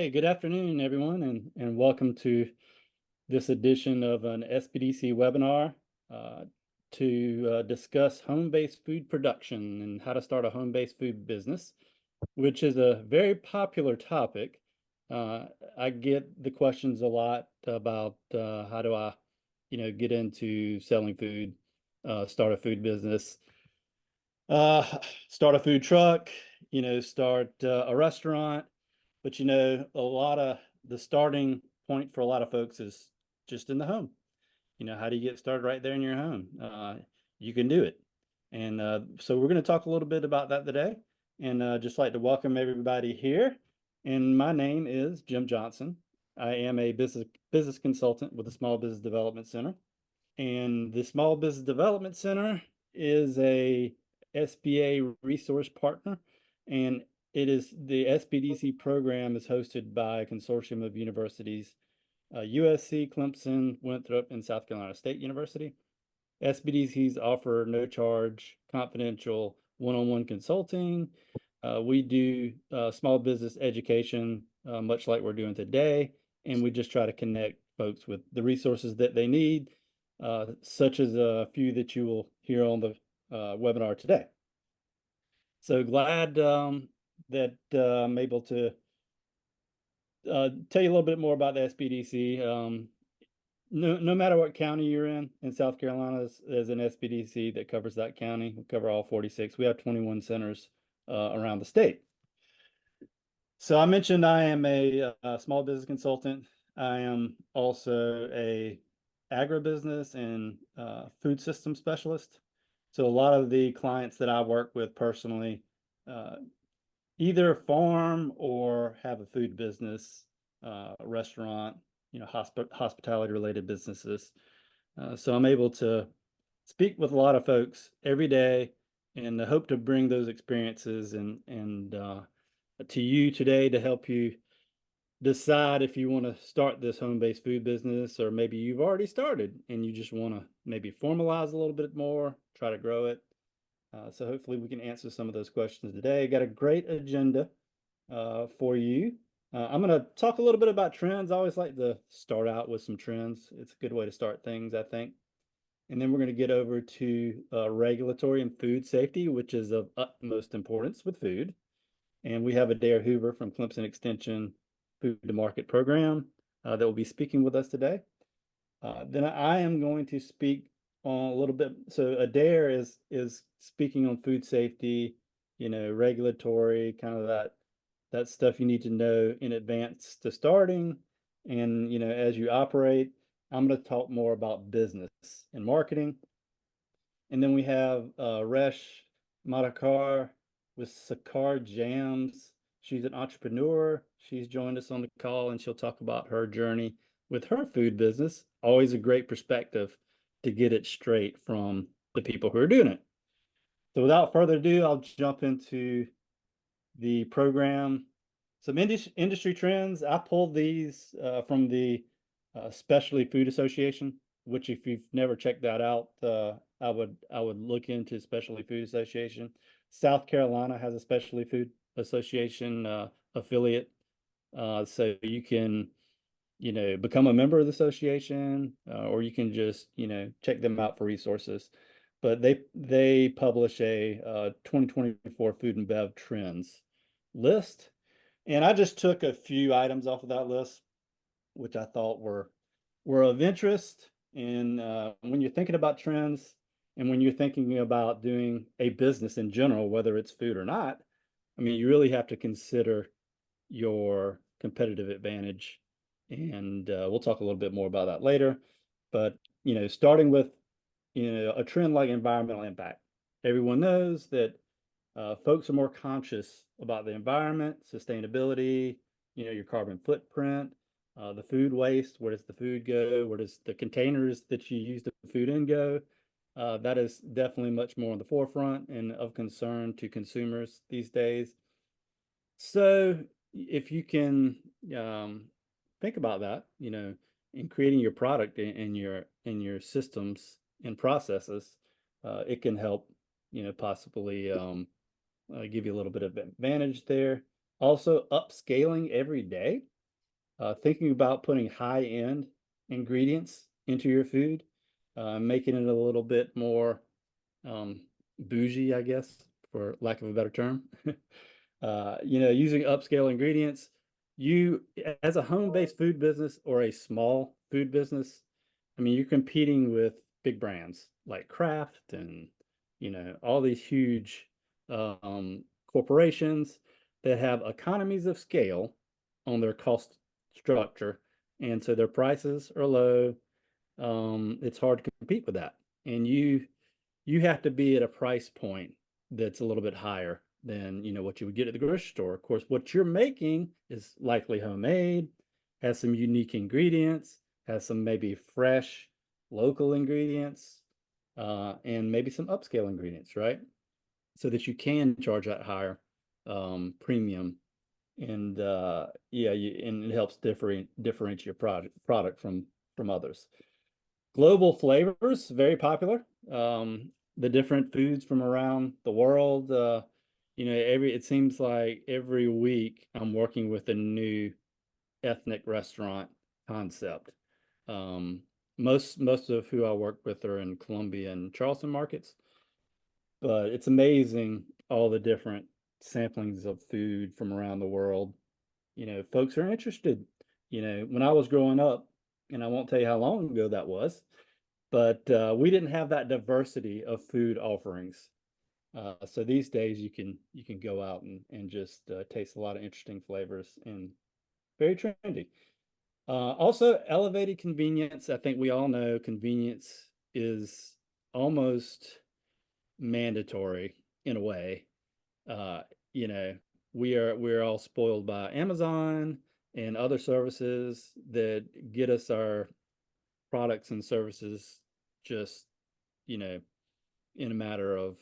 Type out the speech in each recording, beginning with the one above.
Hey, good afternoon, everyone, and welcome to this edition of an SBDC webinar uh, to discuss home-based food production and how to start a home-based food business, which is a very popular topic. I get the questions a lot about how do I, get into selling food, start a food business, uh, start a food truck, start a restaurant. But a lot of the starting point for a lot of folks is just in the home. How do you get started right there in your home? You can do it. And so we're going to talk a little bit about that today. And just like to welcome everybody here. And my name is Jim Johnson. I am a business consultant with the Small Business Development Center. And the Small Business Development Center is a SBA resource partner, and the SBDC program is hosted by a consortium of universities, USC, Clemson, Winthrop, and South Carolina State University. SBDCs offer no charge, confidential one-on-one consulting. We do small business education, much like we're doing today, and we just try to connect folks with the resources that they need, such as a few that you will hear on the webinar today. So glad that I'm able to tell you a little bit more about the SBDC. No matter what county you're in South Carolina, there's an SBDC that covers that county. We cover all 46. We have 21 centers around the state. So I mentioned I am a small business consultant. I am also a agribusiness and food system specialist. So a lot of the clients that I work with personally either farm or have a food business, restaurant, hospitality related businesses. So I'm able to speak with a lot of folks every day, and I hope to bring those experiences and to you today to help you decide if you want to start this home-based food business, or maybe you've already started and you just want to maybe formalize a little bit more, try to grow it. So hopefully we can answer some of those questions today. Got a great agenda for you. I'm going to talk a little bit about trends. I always like to start out with some trends. It's a good way to start things, I think. And then we're going to get over to regulatory and food safety, which is of utmost importance with food. And we have Adair Hoover from Clemson Extension Food to Market Program that will be speaking with us today. Then I am going to speak on a little bit. So Adair is speaking on food safety, regulatory, kind of that stuff you need to know in advance to starting. And as you operate, I'm going to talk more about business and marketing. And then we have Resh Madakar with Sakar Jams. She's an entrepreneur. She's joined us on the call, and she'll talk about her journey with her food business. Always a great perspective to get it straight from the people who are doing it. So without further ado, I'll jump into the program. Some industry trends. I pulled these from the Specialty Food Association, which if you've never checked that out, I would look into Specialty Food Association. South Carolina has a Specialty Food Association affiliate, so you can become a member of the association, or you can just check them out for resources. But they publish a 2024 food and bev trends list, and I just took a few items off of that list, which I thought were of interest. And when you're thinking about trends, and when you're thinking about doing a business in general, whether it's food or not, I mean, you really have to consider your competitive advantage. And we'll talk a little bit more about that later. But, starting with, a trend like environmental impact. Everyone knows that folks are more conscious about the environment, sustainability, your carbon footprint, the food waste. Where does the food go? Where does the containers that you use the food in go? That is definitely much more on the forefront and of concern to consumers these days. So if you can think about that, in creating your product in your systems and processes, it can help, possibly give you a little bit of advantage there. Also, upscaling every day. thinking about putting high-end ingredients into your food, making it a little bit more um, bougie, I guess, for lack of a better term. Using upscale ingredients. You, as a home-based food business or a small food business, I mean, you're competing with big brands like Kraft and, all these huge corporations that have economies of scale on their cost structure. And so their prices are low. It's hard to compete with that. And you have to be at a price point that's a little bit higher than what you would get at the grocery store. Of course, what you're making is likely homemade, has some unique ingredients, has some maybe fresh local ingredients, and maybe some upscale ingredients, right? So that you can charge that higher premium, and and it helps differentiate your product from others. Global flavors, very popular. The different foods from around the world. It seems like every week I'm working with a new ethnic restaurant concept. Um, most of who I work with are in Columbia and Charleston markets, but it's amazing all the different samplings of food from around the world. Folks are interested. When I was growing up, and I won't tell you how long ago that was, but we didn't have that diversity of food offerings. So these days you can go out and just taste a lot of interesting flavors and very trendy. Also, elevated convenience. I think we all know convenience is almost mandatory in a way. Uh, you know, we're all spoiled by Amazon and other services that get us our products and services just, you know, in a matter of,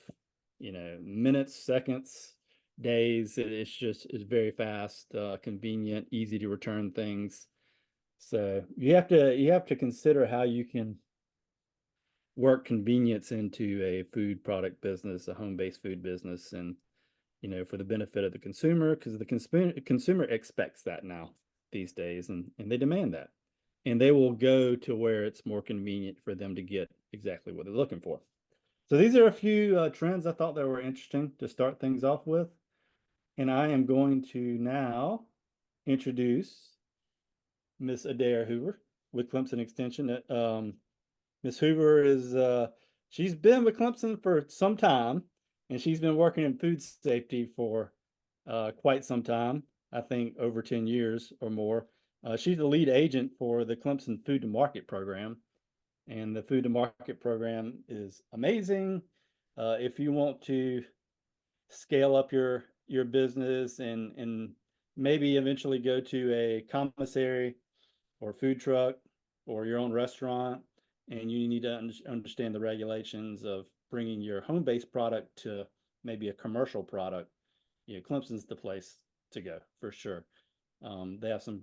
minutes, seconds, days. It's very fast, convenient, easy to return things. So you have to consider how you can work convenience into a food product business, a home-based food business, and for the benefit of the consumer, because the consumer expects that now these days, and they demand that. And they will go to where it's more convenient for them to get exactly what they're looking for. So these are a few trends I thought that were interesting to start things off with. And I am going to now introduce Miss Adair Hoover with Clemson Extension. Miss Hoover she's been with Clemson for some time, and she's been working in food safety for quite some time. I think over 10 years or more. She's the lead agent for the Clemson Food to Market program, and the Food to Market program is amazing. If you want to scale up your business and maybe eventually go to a commissary or food truck or your own restaurant, and you need to understand the regulations of bringing your home-based product to maybe a commercial product, Clemson's the place to go for sure. They have some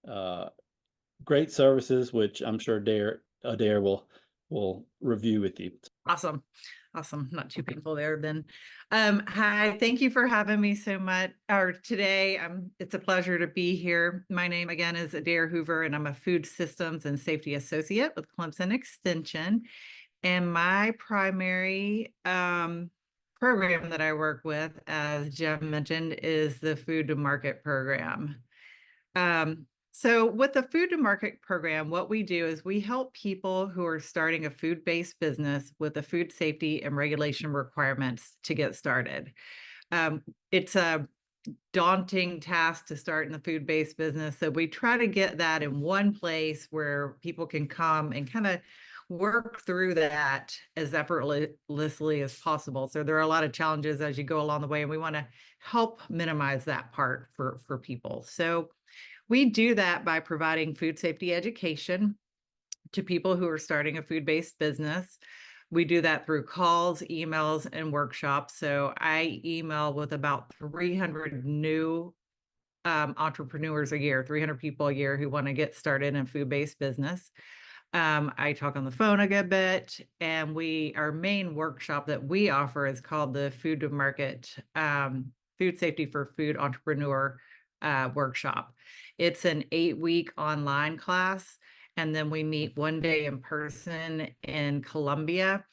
uh, great services, which I'm sure Adair will review with you. Awesome. Awesome. Not too painful there then. Hi, thank you for having me so much or today. It's a pleasure to be here. My name again is Adair Hoover, and I'm a food systems and safety associate with Clemson Extension. And my primary program that I work with, as Jim mentioned, is the Food to Market program. So with the Food to Market program, what we do is we help people who are starting a food-based business with the food safety and regulation requirements to get started. It's a daunting task to start in the food-based business. So we try to get that in one place where people can come and kind of work through that as effortlessly as possible. So there are a lot of challenges as you go along the way, and we want to help minimize that part for people. So we do that by providing food safety education to people who are starting a food-based business. We do that through calls, emails, and workshops. So I email with about 300 new entrepreneurs a year, 300 people a year who want to get started in a food-based business. I talk on the phone a good bit, and our main workshop that we offer is called the Food to Market Food Safety for Food Entrepreneur workshop. It's an 8-week online class, and then we meet one day in person in Columbia.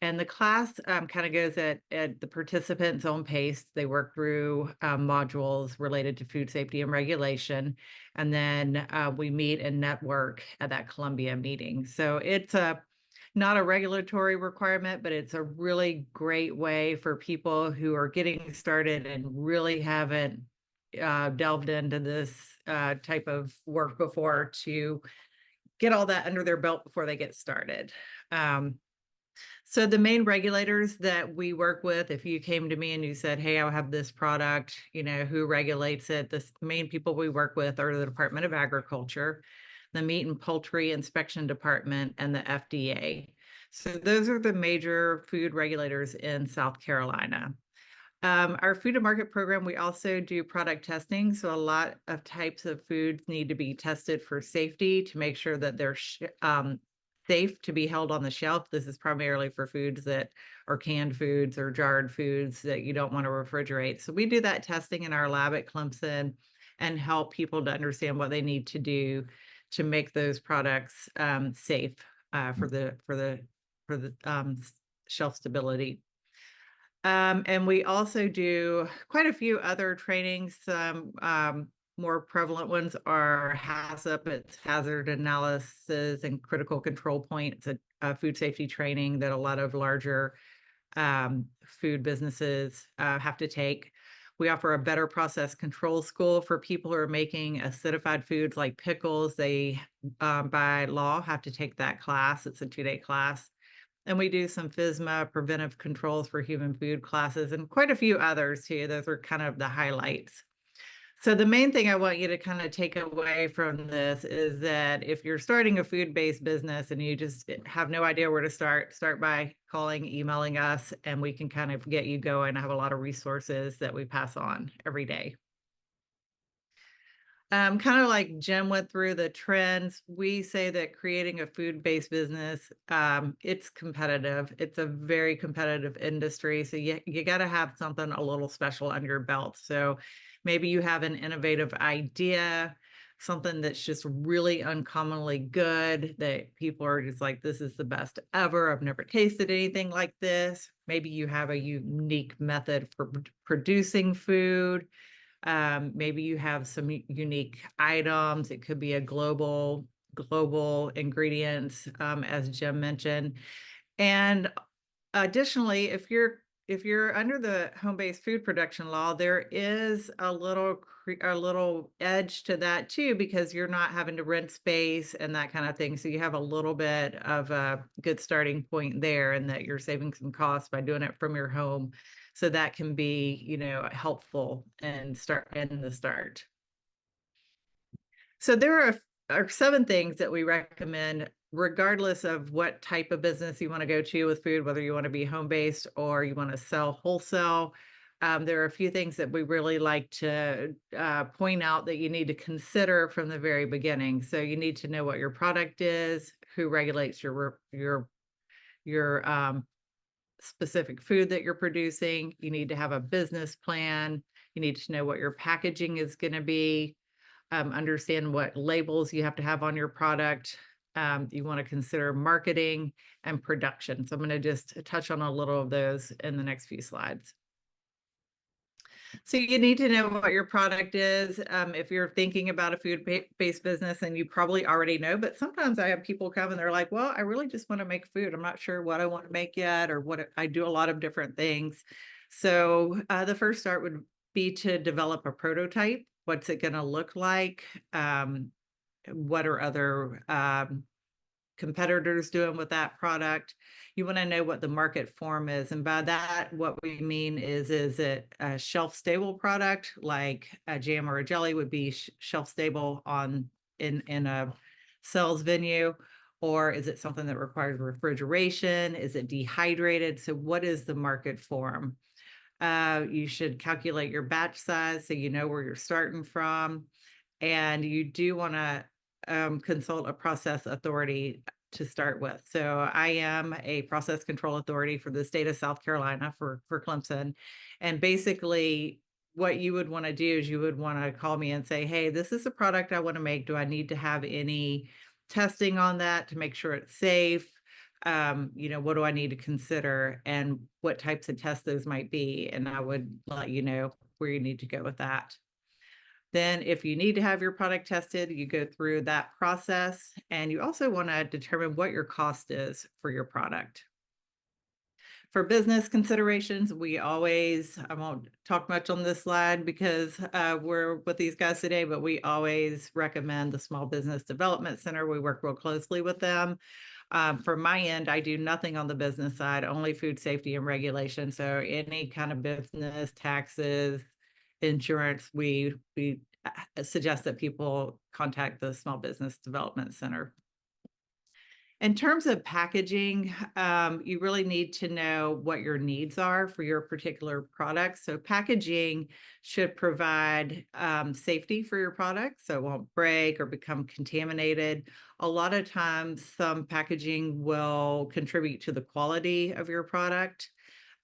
And the class kind of goes at the participant's own pace. They work through modules related to food safety and regulation. And then we meet and network at that Columbia meeting. So it's not a regulatory requirement, but it's a really great way for people who are getting started and really haven't delved into this type of work before to get all that under their belt before they get started. So the main regulators that we work with, if you came to me and you said, hey, I have this product, who regulates it? The main people we work with are the Department of Agriculture, the Meat and Poultry Inspection Department, and the FDA. So those are the major food regulators in South Carolina. Our food to market program, we also do product testing. So a lot of types of foods need to be tested for safety to make sure that they're safe to be held on the shelf. This is primarily for foods that are canned foods or jarred foods that you don't want to refrigerate. So we do that testing in our lab at Clemson and help people to understand what they need to do to make those products safe for the shelf stability. And we also do quite a few other trainings. Some more prevalent ones are HACCP, it's hazard analysis and critical control point. It's a food safety training that a lot of larger food businesses have to take. We offer a better process control school for people who are making acidified foods like pickles. They, by law, have to take that class. It's a 2-day class. And we do some FSMA preventive controls for human food classes and quite a few others too. Those are kind of the highlights. So the main thing I want you to kind of take away from this is that if you're starting a food-based business and you just have no idea where to start by calling, emailing us, and we can kind of get you going. I have a lot of resources that we pass on every day. Kind of like Jim went through the trends, we say that creating a food-based business, it's competitive. It's a very competitive industry. So you got to have something a little special under your belt. So maybe you have an innovative idea, something that's just really uncommonly good that people are just like, this is the best ever. I've never tasted anything like this. Maybe you have a unique method for producing food. Maybe you have some unique items. It could be a global ingredients, as Jim mentioned. And additionally, if you're under the home-based food production law, there is a little edge to that too, because you're not having to rent space and that kind of thing. So you have a little bit of a good starting point there, and that you're saving some costs by doing it from your home. So that can be, helpful and in the start. So there are 7 things that we recommend, regardless of what type of business you want to go to with food, whether you want to be home-based or you want to sell wholesale. There are a few things that we really like to point out that you need to consider from the very beginning. So you need to know what your product is, who regulates your specific food that you're producing. You need to have a business plan. You need to know what your packaging is going to be. Understand what labels you have to have on your product. You want to consider marketing and production. So I'm going to just touch on a little of those in the next few slides. So you need to know what your product is. If you're thinking about a food-based business, and you probably already know, but sometimes I have people come and they're like, well, I really just want to make food. I'm not sure what I want to make yet, or what I do a lot of different things. So the first start would be to develop a prototype. What's it going to look like? What are other competitors doing with that product? You want to know what the market form is. And by that, what we mean is it a shelf stable product, like a jam or a jelly would be shelf stable in a sales venue? Or is it something that requires refrigeration? Is it dehydrated? So what is the market form? You should calculate your batch size so you know where you're starting from. And you do want to consult a process authority to start with. So I am a process control authority for the state of South Carolina for Clemson. And basically, what you would want to do is you would want to call me and say, hey, this is a product I want to make. Do I need to have any testing on that to make sure it's safe? What do I need to consider and what types of tests those might be? And I would let you know where you need to go with that. Then if you need to have your product tested, you go through that process, and you also want to determine what your cost is for your product. For business considerations, I won't talk much on this slide because we're with these guys today, but we always recommend the Small Business Development Center. We work real closely with them. From my end, I do nothing on the business side, only food safety and regulation. So any kind of business, taxes, insurance, we suggest that people contact the Small Business Development Center. In terms of packaging, you really need to know what your needs are for your particular product. So packaging should provide safety for your product, so it won't break or become contaminated. A lot of times, some packaging will contribute to the quality of your product.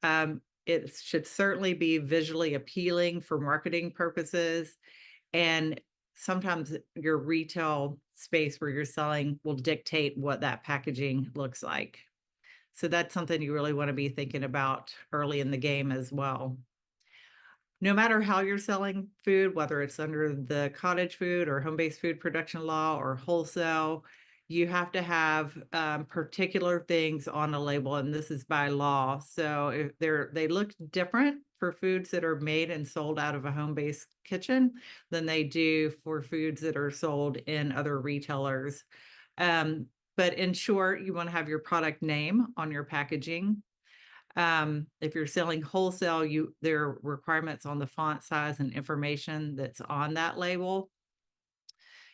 It should certainly be visually appealing for marketing purposes. And sometimes your retail space where you're selling will dictate what that packaging looks like. So that's something you really want to be thinking about early in the game as well. No matter how you're selling food, whether it's under the cottage food or home-based food production law or wholesale, you have to have particular things on a label, and this is by law. So if they look different for foods that are made and sold out of a home-based kitchen than they do for foods that are sold in other retailers. But in short, you want to have your product name on your packaging. If you're selling wholesale, there are requirements on the font size and information that's on that label.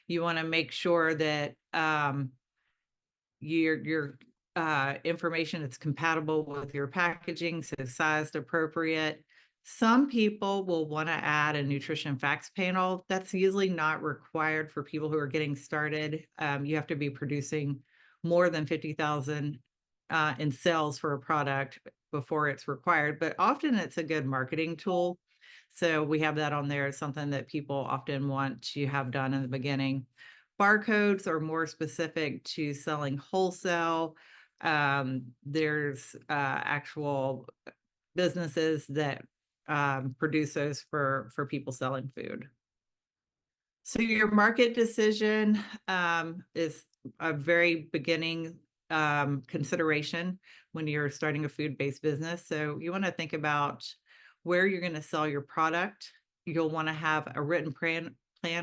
You want to make sure that your information is compatible with your packaging, so sized appropriate. Some people will want to add a nutrition facts panel. That's usually not required for people who are getting started. You have to be producing more than 50,000 in sales for a product before it's required, but often it's a good marketing tool. So we have that on there. It's something that people often want to have done in the beginning. Barcodes are more specific to selling wholesale. There's actual businesses that produce those for people selling food. So your market decision is a very beginning consideration when you're starting a food-based business. So you want to think about where you're going to sell your product. You'll want to have a written plan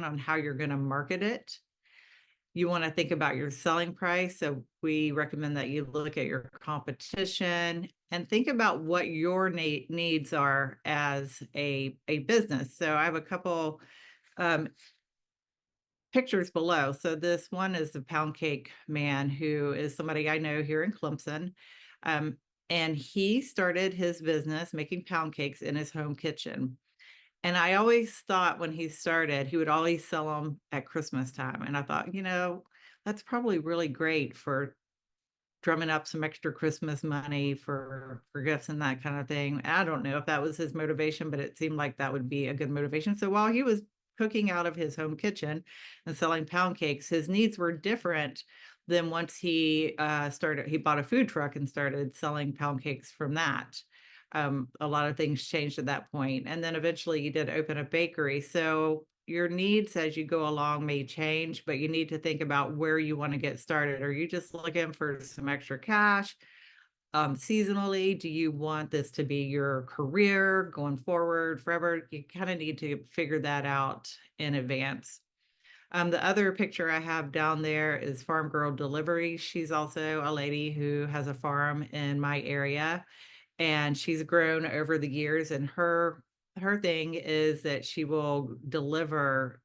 on how you're going to market it. You want to think about your selling price. So we recommend that you look at your competition and think about what your needs are as a business. So I have a couple pictures below. So this one is the pound cake man, who is somebody I know here in Clemson. And he started his business making pound cakes in his home kitchen. And I always thought when he started, he would always sell them at Christmas time. And I thought, that's probably really great for drumming up some extra Christmas money for gifts and that kind of thing. I don't know if that was his motivation, but it seemed like that would be a good motivation. So while he was cooking out of his home kitchen and selling pound cakes, his needs were different than once he bought a food truck and started selling pound cakes from that. A lot of things changed at that point. And then eventually you did open a bakery. So your needs as you go along may change, but you need to think about where you want to get started. Are you just looking for some extra cash? Seasonally, do you want this to be your career going forward forever? You kind of need to figure that out in advance. The other picture I have down there is Farm Girl Delivery. She's also a lady who has a farm in my area, and she's grown over the years. And her thing is that she will deliver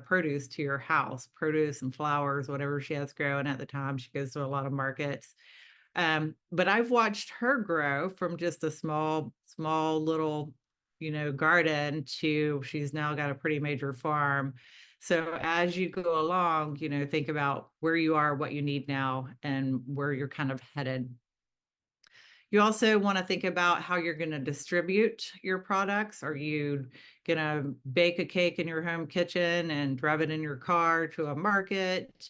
produce to your house, produce and flowers, whatever she has growing at the time. She goes to a lot of markets. But I've watched her grow from just a small little, garden to she's now got a pretty major farm. So as you go along, think about where you are, what you need now, and where you're kind of headed. You also want to think about how you're going to distribute your products. Are you going to bake a cake in your home kitchen and drive it in your car to a market?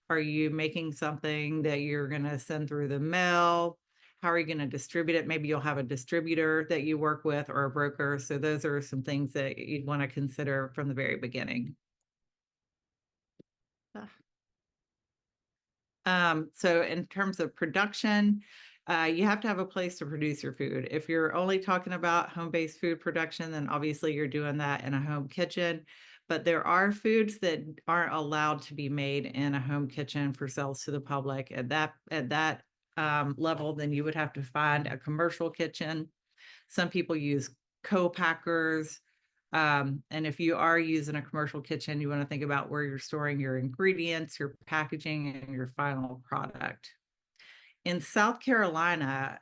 Are you making something that you're going to send through the mail? How are you going to distribute it? Maybe you'll have a distributor that you work with or a broker. So those are some things that you'd want to consider from the very beginning. So in terms of production, you have to have a place to produce your food. If you're only talking about home-based food production, then obviously you're doing that in a home kitchen. But there are foods that aren't allowed to be made in a home kitchen for sales to the public. At that level, then you would have to find a commercial kitchen. Some people use co-packers. And if you are using a commercial kitchen, you want to think about where you're storing your ingredients, your packaging, and your final product. In South Carolina,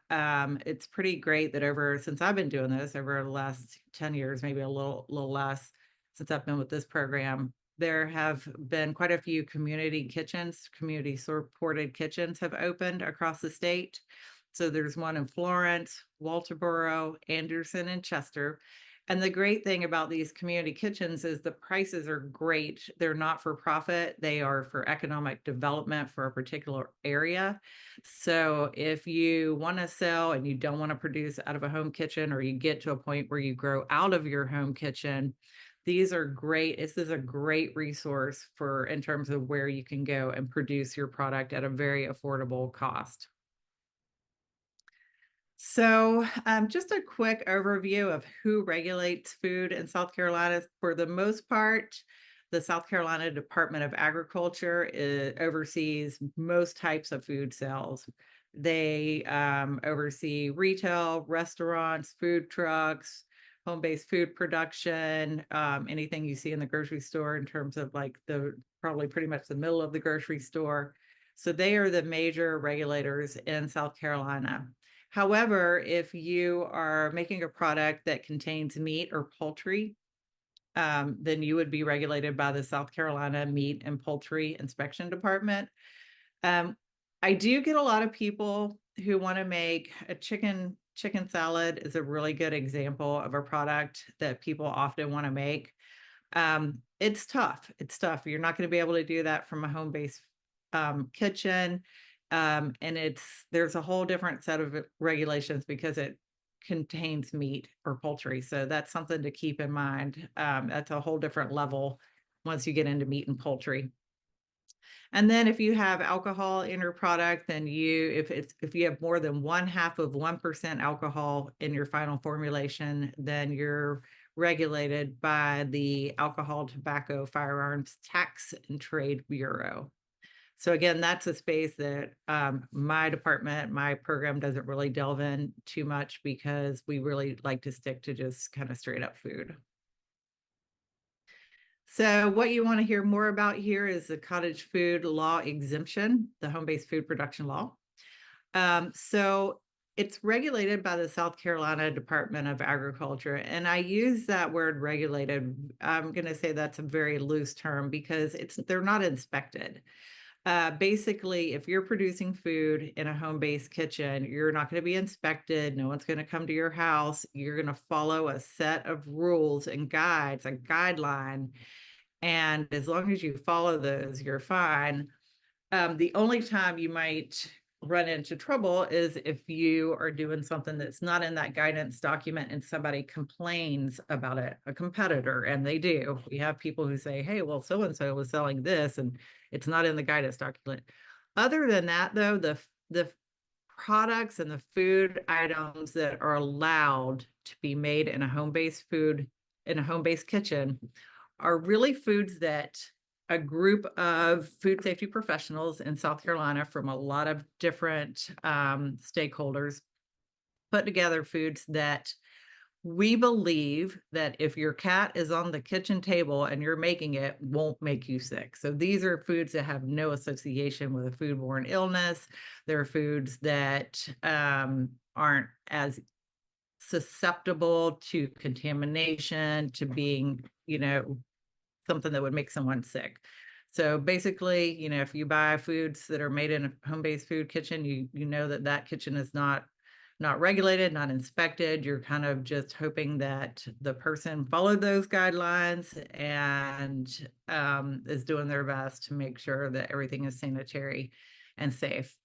it's pretty great that since I've been doing this over the last 10 years, maybe a little less since I've been with this program, there have been quite a few community kitchens, community supported kitchens have opened across the state. So there's one in Florence, Walterboro, Anderson, and Chester. And the great thing about these community kitchens is the prices are great. They're not for profit. They are for economic development for a particular area. So if you want to sell and you don't want to produce out of a home kitchen, or you get to a point where you grow out of your home kitchen, these are great. This is a great resource for in terms of where you can go and produce your product at a very affordable cost. So just a quick overview of who regulates food in South Carolina. For the most part, the South Carolina Department of Agriculture oversees most types of food sales. They oversee retail, restaurants, food trucks, home-based food production, anything you see in the grocery store in terms of like probably pretty much the middle of the grocery store. So they are the major regulators in South Carolina. However, if you are making a product that contains meat or poultry, then you would be regulated by the South Carolina Meat and Poultry Inspection Department. I do get a lot of people who want to make a chicken salad is a really good example of a product that people often want to make. It's tough. You're not going to be able to do that from a home-based kitchen. And there's a whole different set of regulations because it contains meat or poultry. So that's something to keep in mind. That's a whole different level once you get into meat and poultry. And then if you have alcohol in your product, then if you have more than 0.5% alcohol in your final formulation, then you're regulated by the Alcohol, Tobacco, Firearms Tax and Trade Bureau. So again, that's a space that my program doesn't really delve in too much because we really like to stick to just kind of straight up food. So what you want to hear more about here is the cottage food law exemption, the home-based food production law. So it's regulated by the South Carolina Department of Agriculture. And I use that word regulated. I'm going to say that's a very loose term because they're not inspected. Basically, if you're producing food in a home-based kitchen, you're not going to be inspected. No one's going to come to your house. You're going to follow a set of rules and guides, a guideline. And as long as you follow those, you're fine. The only time you might run into trouble is if you are doing something that's not in that guidance document and somebody complains about it, a competitor, and they do. We have people who say, hey, well, so-and-so was selling this and it's not in the guidance document. Other than that, though, the products and the food items that are allowed to be made in a home-based kitchen are really foods that a group of food safety professionals in South Carolina from a lot of different stakeholders put together, foods that we believe that if your cat is on the kitchen table and you're making it, won't make you sick. So these are foods that have no association with a foodborne illness. They're foods that aren't as susceptible to contamination, to being, something that would make someone sick. So basically, if you buy foods that are made in a home-based food kitchen, you know that kitchen is not not regulated, not inspected. You're kind of just hoping that the person followed those guidelines and is doing their best to make sure that everything is sanitary and safe.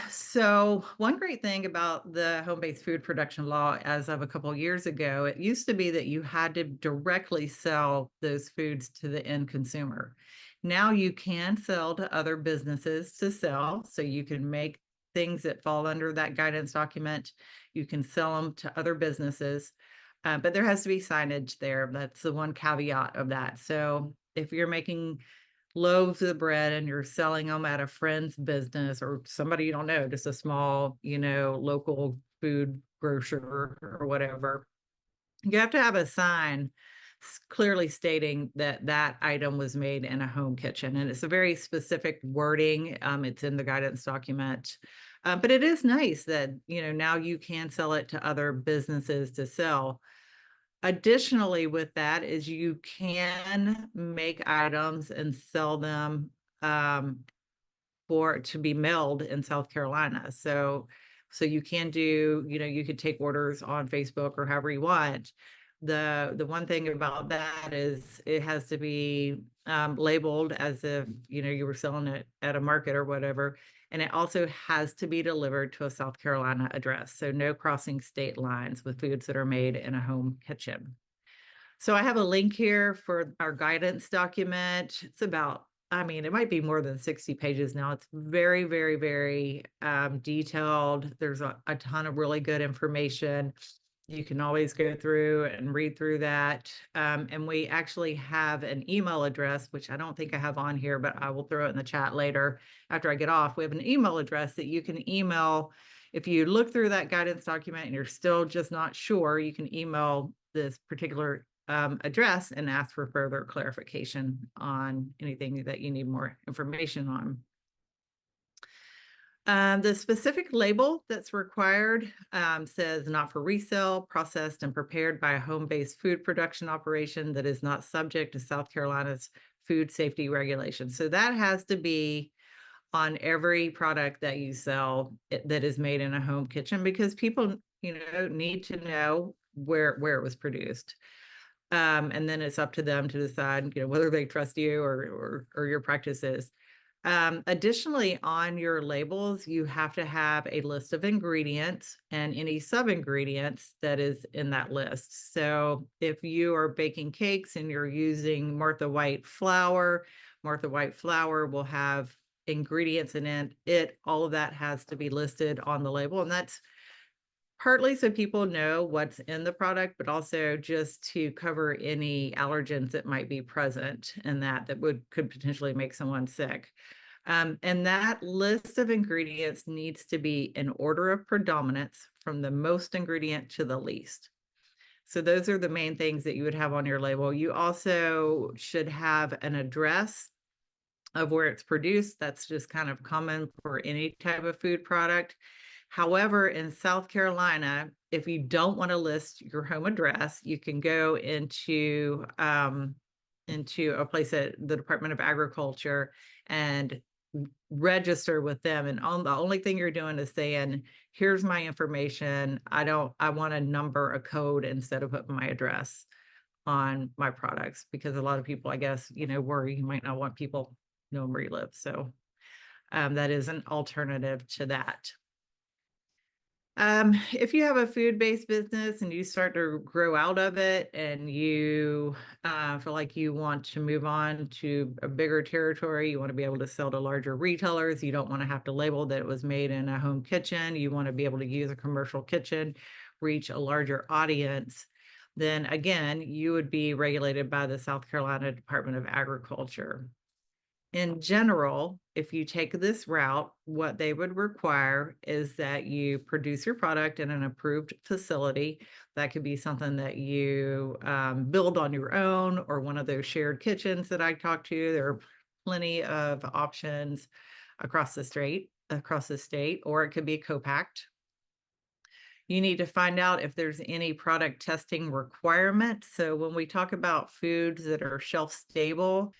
So one great thing about the home-based food production law as of a couple of years ago, it used to be that you had to directly sell those foods to the end consumer. Now you can sell to other businesses to sell, so you can make things that fall under that guidance document. You can sell them to other businesses, but there has to be signage there. That's the one caveat of that. So if you're making loaves of bread and you're selling them at a friend's business or somebody you don't know, just a small, local food grocer or whatever, you have to have a sign clearly stating that that item was made in a home kitchen. And it's a very specific wording. It's in the guidance document. But it is nice that, now you can sell it to other businesses to sell. Additionally, with that is you can make items and sell them for to be mailed in South Carolina. So you can do, you could take orders on Facebook or however you want. The one thing about that is it has to be labeled as if you were selling it at a market or whatever. And it also has to be delivered to a South Carolina address. So no crossing state lines with foods that are made in a home kitchen. So I have a link here for our guidance document. It's about, it might be more than 60 pages now. It's very, very, very detailed. There's a ton of really good information. You can always go through and read through that. And we actually have an email address, which I don't think I have on here, but I will throw it in the chat later after I get off. We have an email address that you can email. If you look through that guidance document and you're still just not sure, you can email this particular address and ask for further clarification on anything that you need more information on. The specific label that's required says not for resale, processed and prepared by a home-based food production operation that is not subject to South Carolina's food safety regulations. So that has to be on every product that you sell that is made in a home kitchen, because people, need to know where it was produced. And then it's up to them to decide, whether they trust you or your practices. Additionally, on your labels, you have to have a list of ingredients and any sub-ingredients that is in that list. So if you are baking cakes and you're using Martha White flour will have ingredients in it. All of that has to be listed on the label. And that's partly so people know what's in the product, but also just to cover any allergens that might be present in that could potentially make someone sick. And that list of ingredients needs to be in order of predominance from the most ingredient to the least. So those are the main things that you would have on your label. You also should have an address of where it's produced. That's just kind of common for any type of food product. However, in South Carolina, if you don't want to list your home address, you can go into a place at the Department of Agriculture and register with them. And the only thing you're doing is saying, here's my information. I want to number a code instead of putting my address on my products, because a lot of people, I guess, worry you might not want people knowing where you live. So that is an alternative to that. If you have a food-based business and you start to grow out of it and you feel like you want to move on to a bigger territory, you want to be able to sell to larger retailers, you don't want to have to label that it was made in a home kitchen, you want to be able to use a commercial kitchen, reach a larger audience, then again, you would be regulated by the South Carolina Department of Agriculture. In general, if you take this route, what they would require is that you produce your product in an approved facility. That could be something that you build on your own, or one of those shared kitchens that I talked to. There are plenty of options across the state, or it could be co-packed. You need to find out if there's any product testing requirement. So when we talk about foods that are shelf stable,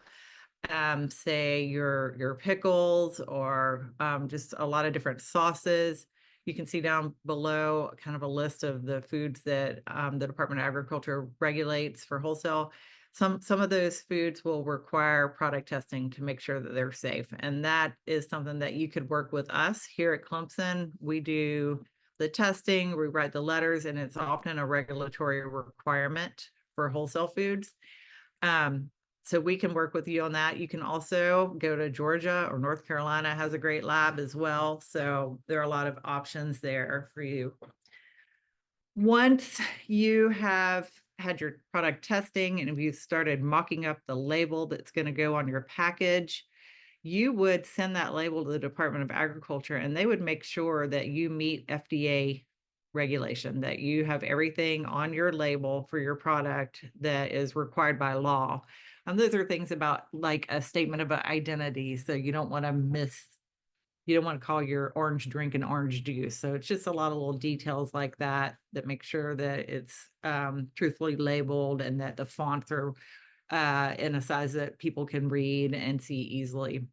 say your pickles or just a lot of different sauces, You can see down below kind of a list of the foods that the Department of Agriculture regulates for wholesale. Some of those foods will require product testing to make sure that they're safe. And that is something that you could work with us here at Clemson. We do the testing, we write the letters, and it's often a regulatory requirement for wholesale foods. So we can work with you on that. You can also go to Georgia, or North Carolina has a great lab as well. So there are a lot of options there for you. Once you have had your product testing and if you started mocking up the label that's going to go on your package, you would send that label to the Department of Agriculture, and they would make sure that you meet FDA regulation, that you have everything on your label for your product that is required by law. And those are things about like a statement of identity. So you don't want to call your orange drink an orange juice. So it's just a lot of little details like that that make sure that it's truthfully labeled and that the fonts are in a size that people can read and see easily.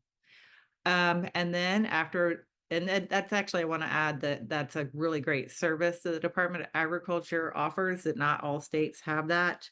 And then that's actually, I want to add that that's a really great service that the Department of Agriculture offers, that not all states have that.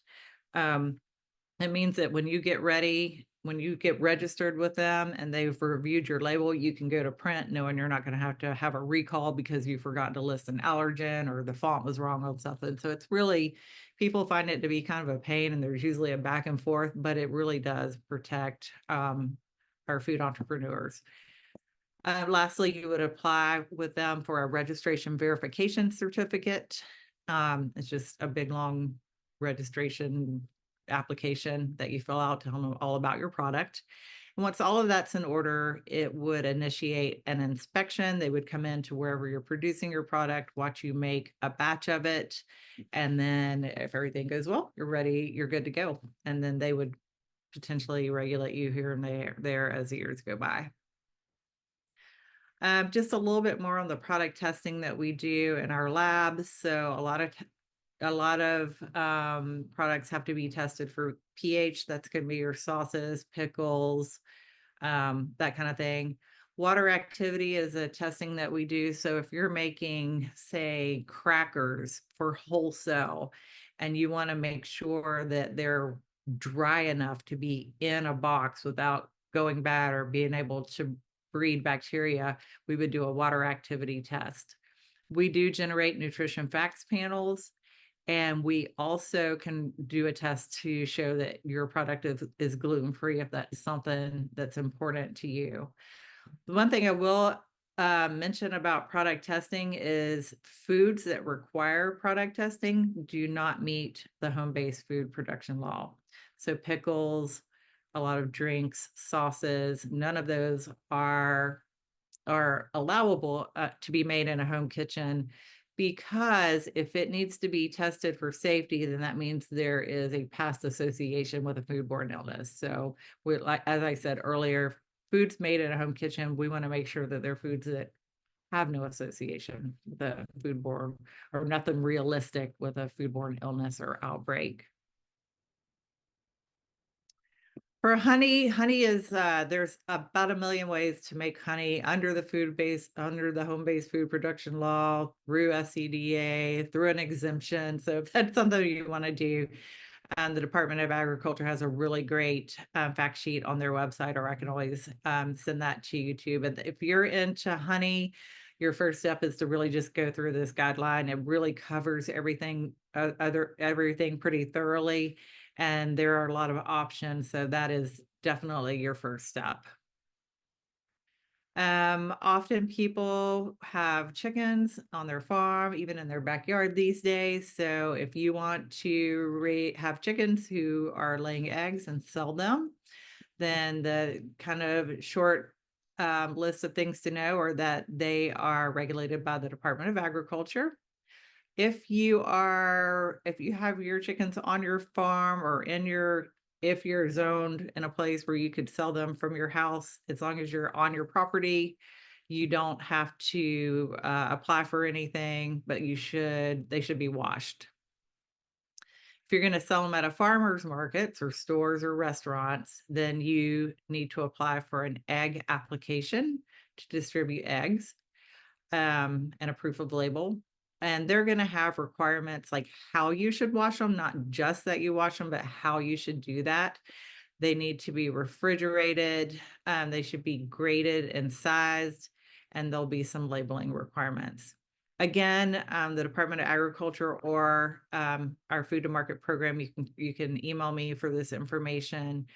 It means that when you get registered with them and they've reviewed your label, you can go to print knowing you're not going to have a recall because you forgot to list an allergen or the font was wrong on something. So it's really, people find it to be kind of a pain, and there's usually a back and forth, but it really does protect our food entrepreneurs. Lastly, you would apply with them for a registration verification certificate. It's just a big, long registration application that you fill out to tell them all about your product. And once all of that's in order, it would initiate an inspection. They would come into wherever you're producing your product, watch you make a batch of it. And then if everything goes well, you're ready, you're good to go. And then they would potentially regulate you here and there as the years go by. Just a little bit more on the product testing that we do in our labs. So a lot of products have to be tested for pH. That's going to be your sauces, pickles, that kind of thing. Water activity is a testing that we do. So if you're making, say, crackers for wholesale, and you want to make sure that they're dry enough to be in a box without going bad or being able to breed bacteria, we would do a water activity test. We do generate nutrition facts panels, and we also can do a test to show that your product is gluten-free if that's something that's important to you. The one thing I will mention about product testing is foods that require product testing do not meet the home-based food production law. So pickles, a lot of drinks, sauces, none of those are allowable to be made in a home kitchen, because if it needs to be tested for safety, then that means there is a past association with a foodborne illness. So like, as I said earlier, foods made in a home kitchen, we want to make sure that they're foods that have no association with a foodborne, or nothing realistic with a foodborne illness or outbreak. For honey is there's about 1 million ways to make honey under the home-based food production law, through SCDA, through an exemption. So if that's something you want to do, the Department of Agriculture has a really great fact sheet on their website, or I can always send that to you too. But if you're into honey, your first step is to really just go through this guideline. It really covers everything pretty thoroughly, and there are a lot of options. So that is definitely your first step. Often people have chickens on their farm, even in their backyard these days. So if you want to have chickens who are laying eggs and sell them, then the kind of short list of things to know are that they are regulated by the Department of Agriculture. If you have your chickens on your farm, or if you're zoned in a place where you could sell them from your house, as long as you're on your property, you don't have to apply for anything, but they should be washed. If you're going to sell them at a farmer's markets or stores or restaurants, then you need to apply for an egg application to distribute eggs. and a proof of label. And they're going to have requirements like how you should wash them, not just that you wash them, but how you should do that. They need to be refrigerated. They should be graded and sized, and there'll be some labeling requirements. Again, the Department of Agriculture or our Food to Market program, you can email me for this information,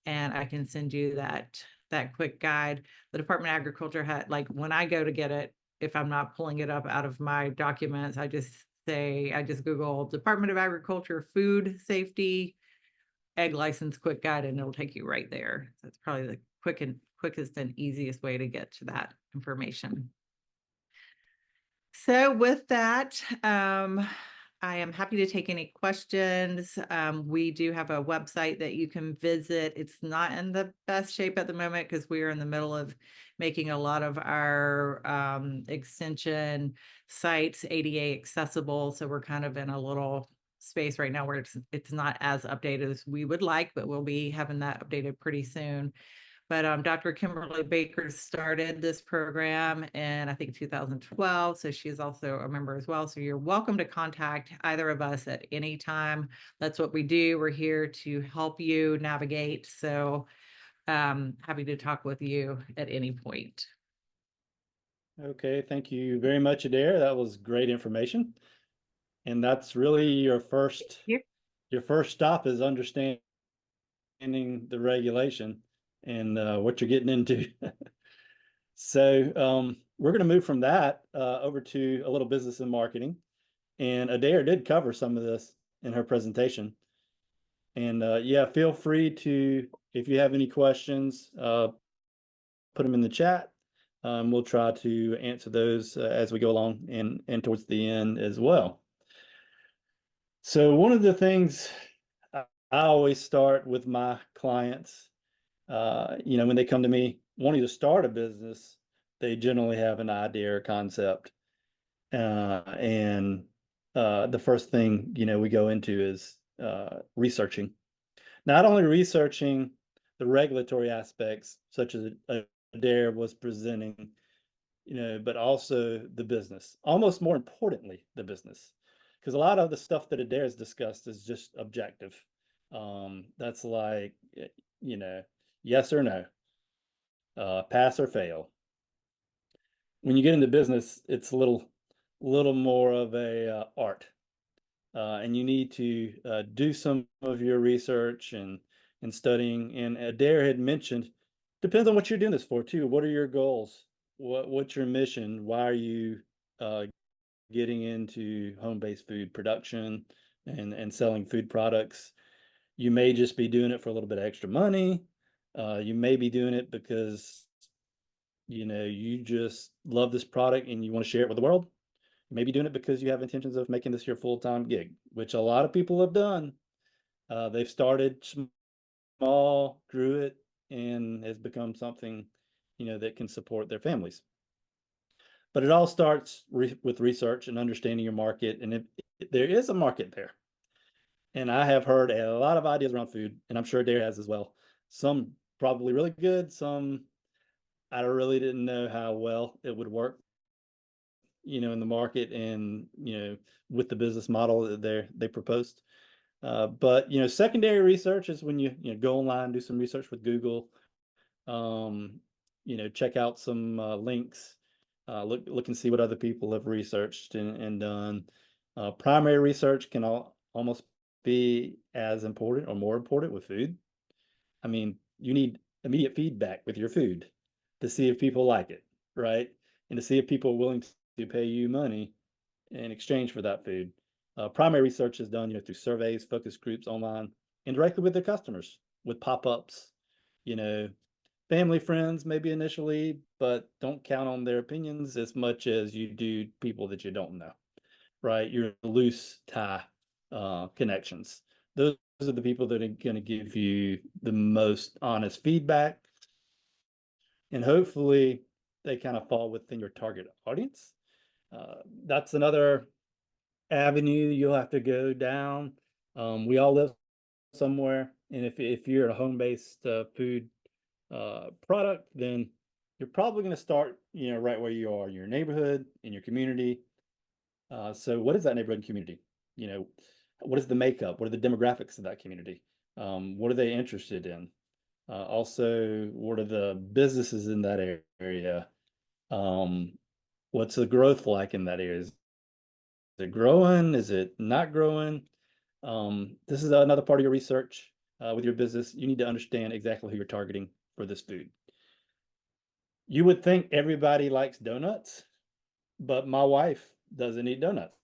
and I can send you that quick guide. The Department of Agriculture had, like, when I go to get it, if I'm not pulling it up out of my documents, I just Google Department of Agriculture food safety egg license quick guide, and it'll take you right there. So it's probably the quickest and easiest way to get to that information. So with that, I am happy to take any questions. We do have a website that you can visit. It's not in the best shape at the moment because we are in the middle of making a lot of our extension sites ADA accessible. So we're kind of in a little space right now where it's not as updated as we would like, but we'll be having that updated pretty soon. But Dr. Kimberly Baker started this program in, I think, 2012. So she's also a member as well. So you're welcome to contact either of us at any time. That's what we do. We're here to help you navigate. So happy to talk with you at any point. Okay, thank you very much, Adair. That was great information. And that's really your first stop is understanding the regulation and what you're getting into. So we're going to move from that over to a little business and marketing. And Adair did cover some of this in her presentation. And yeah, feel free to, if you have any questions, put them in the chat. We'll try to answer those as we go along and towards the end as well. So one of the things I always start with my clients, when they come to me wanting to start a business, they generally have an idea or concept. And the first thing, we go into is researching. Not only researching the regulatory aspects, such as Adair was presenting, but also the business. Almost more importantly, the business. Because a lot of the stuff that Adair has discussed is just objective. That's like, yes or no, pass or fail. When you get into business, it's a little more of a art, and you need to do some of your research and studying. And Adair had mentioned, depends on what you're doing this for too. What are your goals? What's your mission? Why are you getting into home-based food production and selling food products? You may just be doing it for a little bit of extra money. You may be doing it because you just love this product and you want to share it with the world. You may be doing it because you have intentions of making this your full-time gig, which a lot of people have done. They've started small, grew it, and has become something that can support their families. But it all starts with research and understanding your market, and if there is a market there. And I have heard a lot of ideas around food, and I'm sure Adair has as well. Some probably really good, some I really didn't know how well it would work, in the market and, with the business model that they proposed. But, secondary research is when you go online, do some research with Google, check out some links, look and see what other people have researched and done. Primary research can almost be as important or more important with food. I mean, you need immediate feedback with your food to see if people like it, right? And to see if people are willing to pay you money in exchange for that food. Primary research is done, through surveys, focus groups online, and directly with their customers, with pop-ups, family, friends, maybe initially, but don't count on their opinions as much as you do people that you don't know, right? Your loose tie connections. Those are the people that are going to give you the most honest feedback. And hopefully they kind of fall within your target audience. That's another avenue you'll have to go down. We all live somewhere. And if you're a home-based food product, then you're probably going to start, right where you are, your neighborhood, in your community. So what is that neighborhood and community? What is the makeup? What are the demographics of that community? What are they interested in? Also, what are the businesses in that area? What's the growth like in that area? Is it growing? Is it not growing? This is another part of your research with your business. You need to understand exactly who you're targeting for this food. You would think everybody likes donuts, but my wife doesn't eat donuts.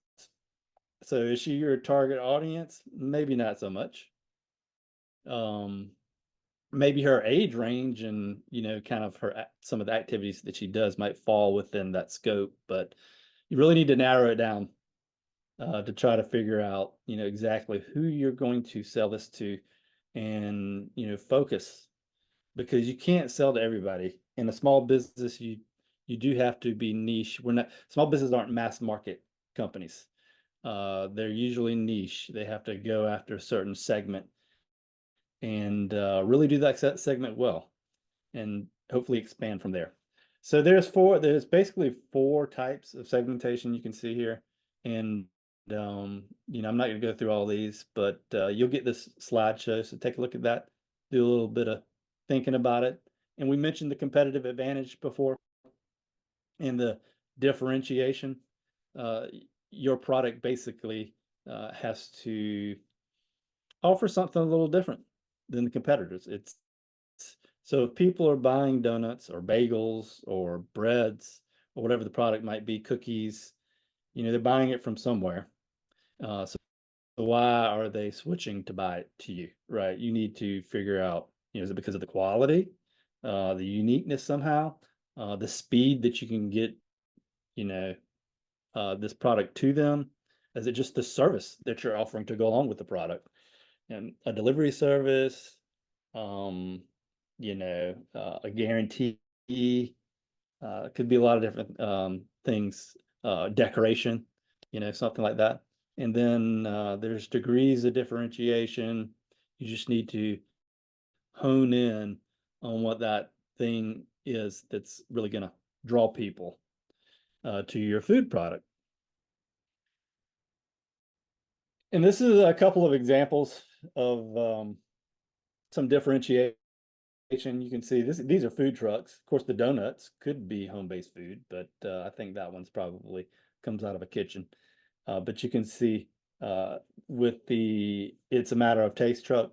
So is she your target audience? Maybe not so much. Um, Maybe her age range and kind of some of the activities that she does might fall within that scope, but you really need to narrow it down to try to figure out exactly who you're going to sell this to, and focus, because you can't sell to everybody. In a small business, you do have to be niche. We're not Small businesses aren't mass market companies. They're usually niche. They have to go after a certain segment and really do that segment well, and hopefully expand from there. So there's basically four types of segmentation you can see here. And I'm not going to go through all these, but you'll get this slideshow. So take a look at that, do a little bit of thinking about it. And we mentioned the competitive advantage before and the differentiation. Uh, your product basically has to offer something a little different than the competitors. So if people are buying donuts or bagels or breads or whatever the product might be, cookies, they're buying it from somewhere. So why are they switching to buy it to you, right? You need to figure out, is it because of the quality, the uniqueness somehow, the speed that you can get, this product to them? Is it just the service that you're offering to go along with the product? And a delivery service, um, a guarantee, could be a lot of different things, decoration, something like that. And then there's degrees of differentiation. You just need to hone in on what that thing is that's really going to draw people to your food product. And this is a couple of examples of some differentiation. You can see these are food trucks. Of course, the donuts could be home-based food, but I think that one's probably comes out of a kitchen. But you can see with the It's a Matter of Taste truck,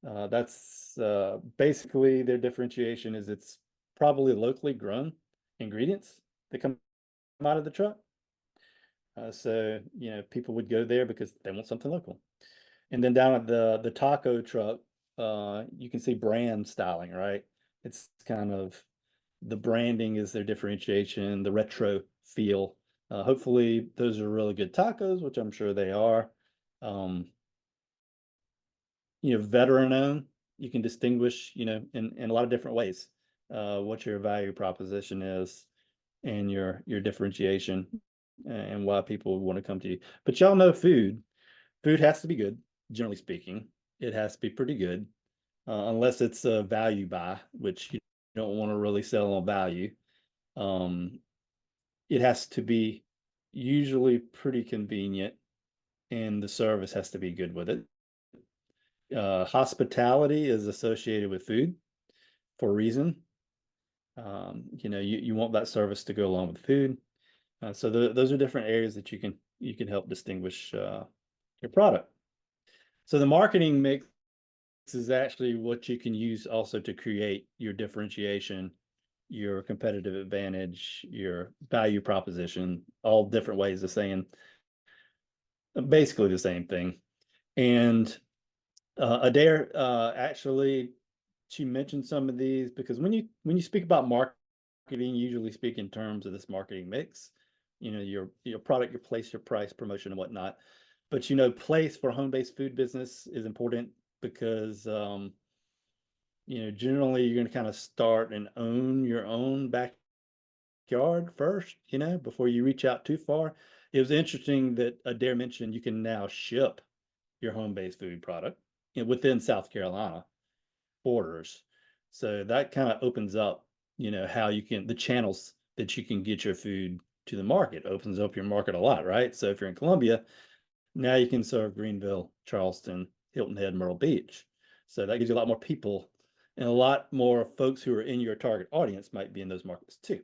that's basically their differentiation is it's probably locally grown ingredients that come out of the truck. So people would go there because they want something local. And then down at the taco truck, you can see brand styling, right? It's kind of the branding is their differentiation, the retro feel. Hopefully those are really good tacos, which I'm sure they are. Veteran owned, you can distinguish, in a lot of different ways, what your value proposition is and your differentiation and why people want to come to you. But y'all know food has to be good, generally speaking. It has to be pretty good, unless it's a value buy, which you don't want to really sell on value. It has to be usually pretty convenient, and the service has to be good with it. Hospitality is associated with food for a reason. You want that service to go along with food. So those are different areas that you can help distinguish your product. So the marketing mix is actually what you can use also to create your differentiation, your competitive advantage, your value proposition, all different ways of saying basically the same thing. And Adair, actually, she mentioned some of these because when you speak about marketing, you usually speak in terms of this marketing mix. Your product, your place, your price, promotion, and whatnot. But place for home-based food business is important because generally you're going to kind of start and own your own backyard first, before you reach out too far. It was interesting that Adair mentioned you can now ship your home-based food product within South Carolina borders. So that kind of opens up, how you can, the channels that you can get your food to the market, opens up your market a lot, right? So if you're in Columbia, now you can serve Greenville, Charleston, Hilton Head, Myrtle Beach. So that gives you a lot more people, and a lot more folks who are in your target audience might be in those markets too.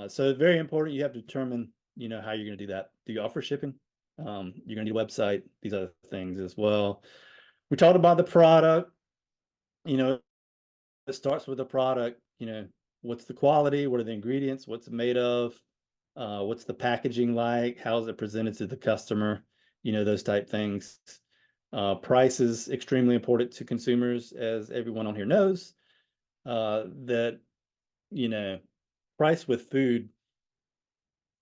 So very important. You have to determine, how you're going to do that. Do you offer shipping? You're going to need a website, these other things as well. We talked about the product. It starts with the product. What's the quality? What are the ingredients? What's it made of? What's the packaging like? How is it presented to the customer? Those type things. Price is extremely important to consumers, as everyone on here knows. That, price with food,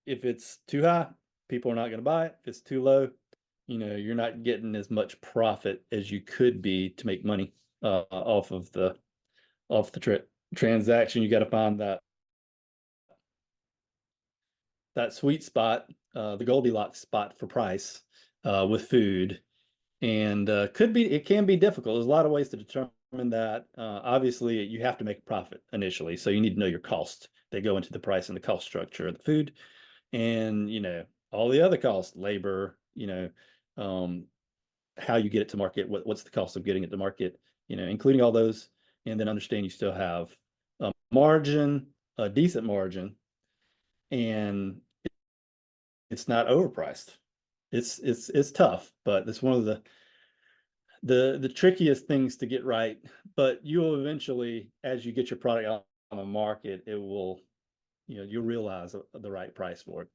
if it's too high, people are not going to buy it. If it's too low, you're not getting as much profit as you could be to make money off the transaction. You got to find that sweet spot, the Goldilocks spot for price with food. And it can be difficult. There's a lot of ways to determine that. Obviously, you have to make a profit initially, so you need to know your cost. They go into the price and the cost structure of the food, and all the other costs, labor, how you get it to market, what's the cost of getting it to market, including all those, and then understand you still have a margin, a decent margin, and it's not overpriced. It's tough, but it's one of the trickiest things to get right. But you'll eventually, as you get your product out on the market, it will, you'll realize the right price for it.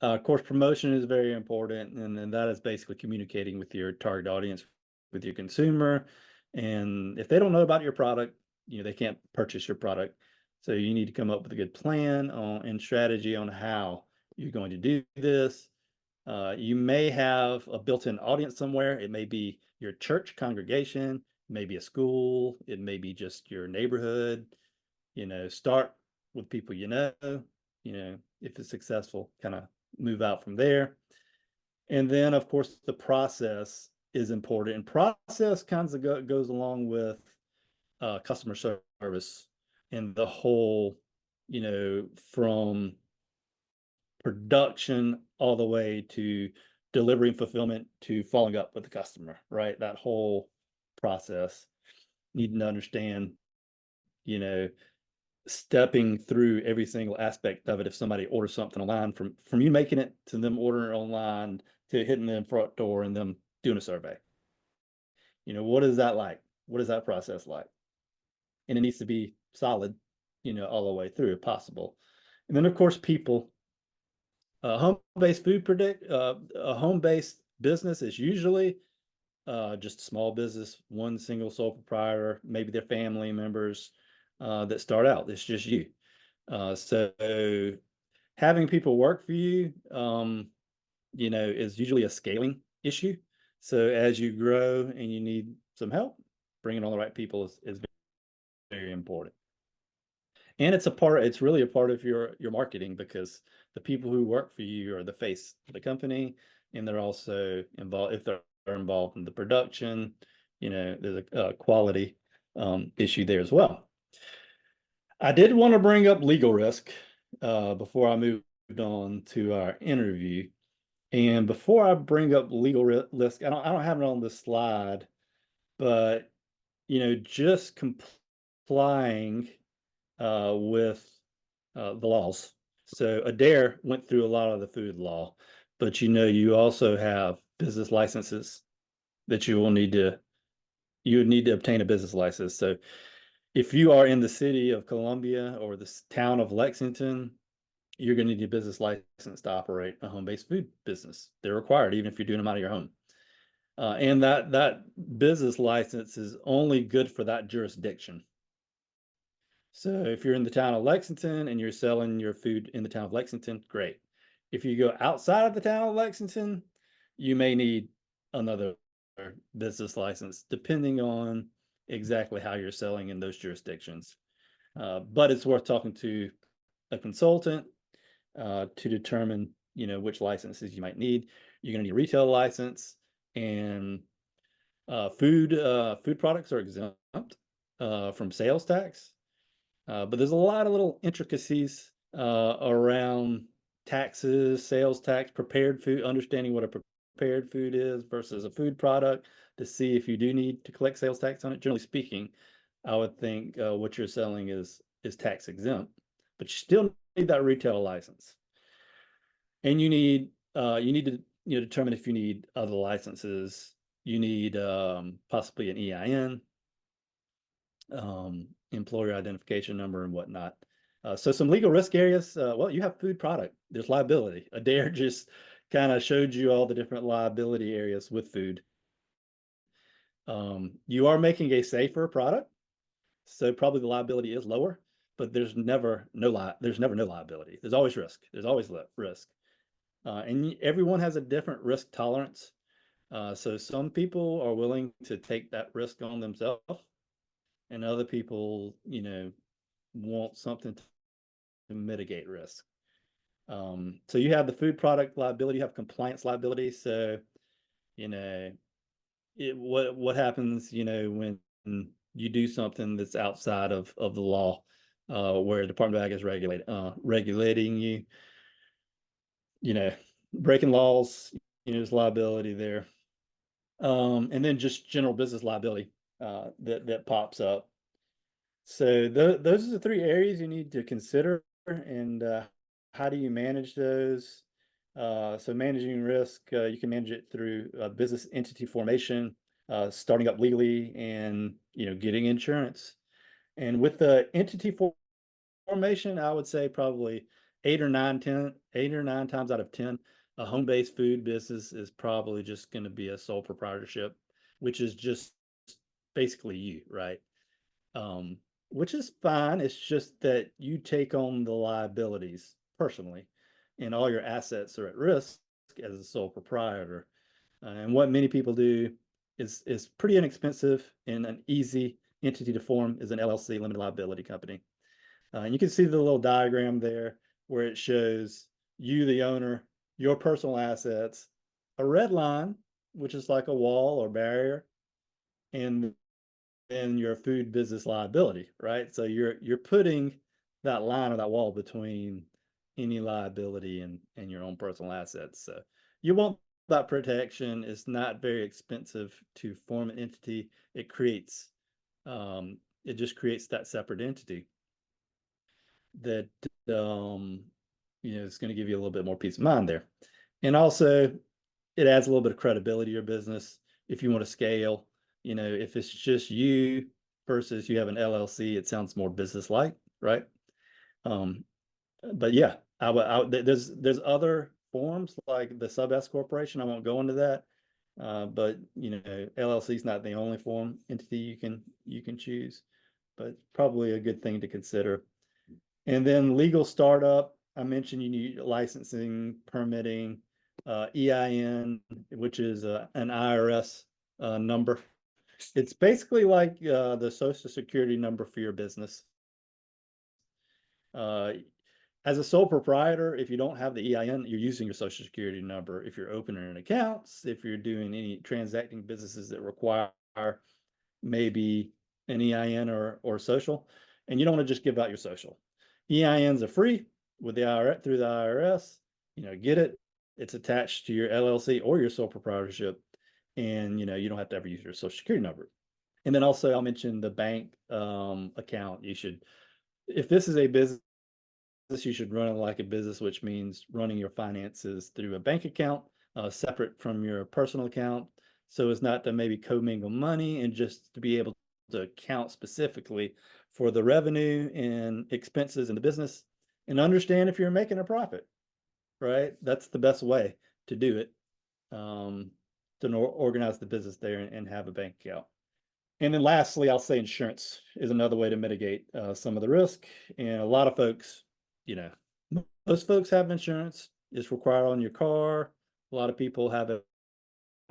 Of course, promotion is very important, and then that is basically communicating with your target audience, with your consumer. And if they don't know about your product, they can't purchase your product. So you need to come up with a good plan and strategy on how you're going to do this. You may have a built-in audience somewhere. It may be your church congregation, it may be a school, it may be just your neighborhood. Start with people if it's successful, kind of move out from there. And then, of course, the process is important. And process kind of goes along with customer service and the whole, from production all the way to delivery and fulfillment to following up with the customer, right? That whole process, needing to understand, stepping through every single aspect of it. If somebody orders something online, from you making it to them ordering it online to hitting the front door and them doing a survey, what is that like? What is that process like? And it needs to be solid, all the way through if possible. And then, of course, people. Home-based a home-based business is usually just a small business, one single sole proprietor, maybe their family members that start out. It's just you. So having people work for you, is usually a scaling issue. So as you grow and you need some help, bringing on the right people is very important. And it's really a part of your marketing, because the people who work for you are the face of the company, and they're also involved. If they're involved in the production, there's a quality issue there as well. I did want to bring up legal risk before I moved on to our interview. And before I bring up legal risk, I don't have it on this slide, but just complying with the laws. So Adair went through a lot of the food law, but you also have business licenses that you would need to obtain a business license. So if you are in the city of Columbia or the town of Lexington, you're going to need a business license to operate a home-based food business. They're required, even if you're doing them out of your home. And that business license is only good for that jurisdiction. So if you're in the town of Lexington and you're selling your food in the town of Lexington, great. If you go outside of the town of Lexington, you may need another business license, depending on exactly how you're selling in those jurisdictions. But it's worth talking to a consultant to determine, which licenses you might need. You're going to need a retail license, and food products are exempt. from sales tax. But there's a lot of little intricacies around taxes, sales tax, prepared food, understanding what a prepared food is versus a food product to see if you do need to collect sales tax on it. Generally speaking, I would think what you're selling is tax exempt, but you still need that retail license, and you need to determine if you need other licenses. You need possibly an EIN, employer identification number, and whatnot. So some legal risk areas. Well, you have food product. There's liability. Adair just kind of showed you all the different liability areas with food. You are making a safer product, so probably the liability is lower, but there's never no liability. There's always risk. There's always risk, and everyone has a different risk tolerance. So some people are willing to take that risk on themselves, and other people, want something to mitigate risk. So you have the food product liability, you have compliance liability. So, you know, what happens, when you do something that's outside of the law, where the Department of Ag is regulating you, breaking laws, there's liability there. And then just general business liability that pops up. So those are the three areas you need to consider, and how do you manage those? So managing risk, you can manage it through business entity formation, starting up legally, and getting insurance. And with the entity formation, I would say probably 8 or 9 times out of 10, a home-based food business is probably just going to be a sole proprietorship, which is just basically you, right? Um, which is fine. It's just that you take on the liabilities personally, and all your assets are at risk as a sole proprietor. And what many people do is pretty inexpensive and an easy entity to form is an LLC, limited liability company. And you can see the little diagram there where it shows you, the owner, your personal assets, a red line, which is like a wall or barrier, and then your food business liability, right? So you're putting that line or that wall between any liability and your own personal assets. So you want that protection. It's not very expensive to form an entity. It just creates that separate entity that it's going to give you a little bit more peace of mind there. And also it adds a little bit of credibility to your business if you want to scale. If it's just you versus you have an LLC, it sounds more business-like, right? But yeah, there's other forms like the sub S corporation. I won't go into that, but LLC is not the only form entity you can choose, but probably a good thing to consider. And then legal startup, I mentioned you need licensing, permitting, EIN, which is an IRS number. It's basically like the Social Security number for your business. As a sole proprietor, if you don't have the EIN, you're using your Social Security number. If you're opening an account, if you're doing any transacting businesses that require maybe an EIN or social, and you don't want to just give out your social. EINs are free with the IRS through the IRS. Get it. It's attached to your LLC or your sole proprietorship, and you don't have to ever use your Social Security number. And then also I'll mention the bank account. If this is a business, you should run it like a business, which means running your finances through a bank account, separate from your personal account. So as not to maybe commingle money, and just to be able to account specifically for the revenue and expenses in the business, and understand if you're making a profit, right? That's the best way to do it, to organize the business there and have a bank account. And then lastly, I'll say insurance is another way to mitigate some of the risk. And a lot of folks, most folks have insurance. It's required on your car. A lot of people have it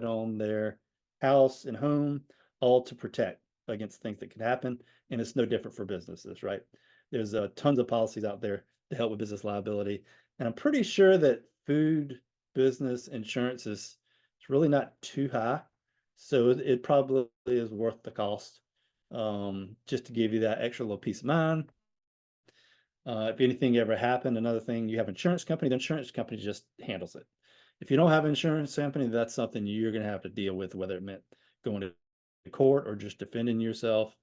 on their house and home, all to protect against things that could happen. And it's no different for businesses, right? There's tons of policies out there to help with business liability. And I'm pretty sure that food business insurance is really not too high. So it probably is worth the cost. just to give you that extra little peace of mind. If anything ever happened, another thing, you have insurance company, the insurance company just handles it. If you don't have an insurance company, that's something you're going to have to deal with, whether it meant going to court or just defending yourself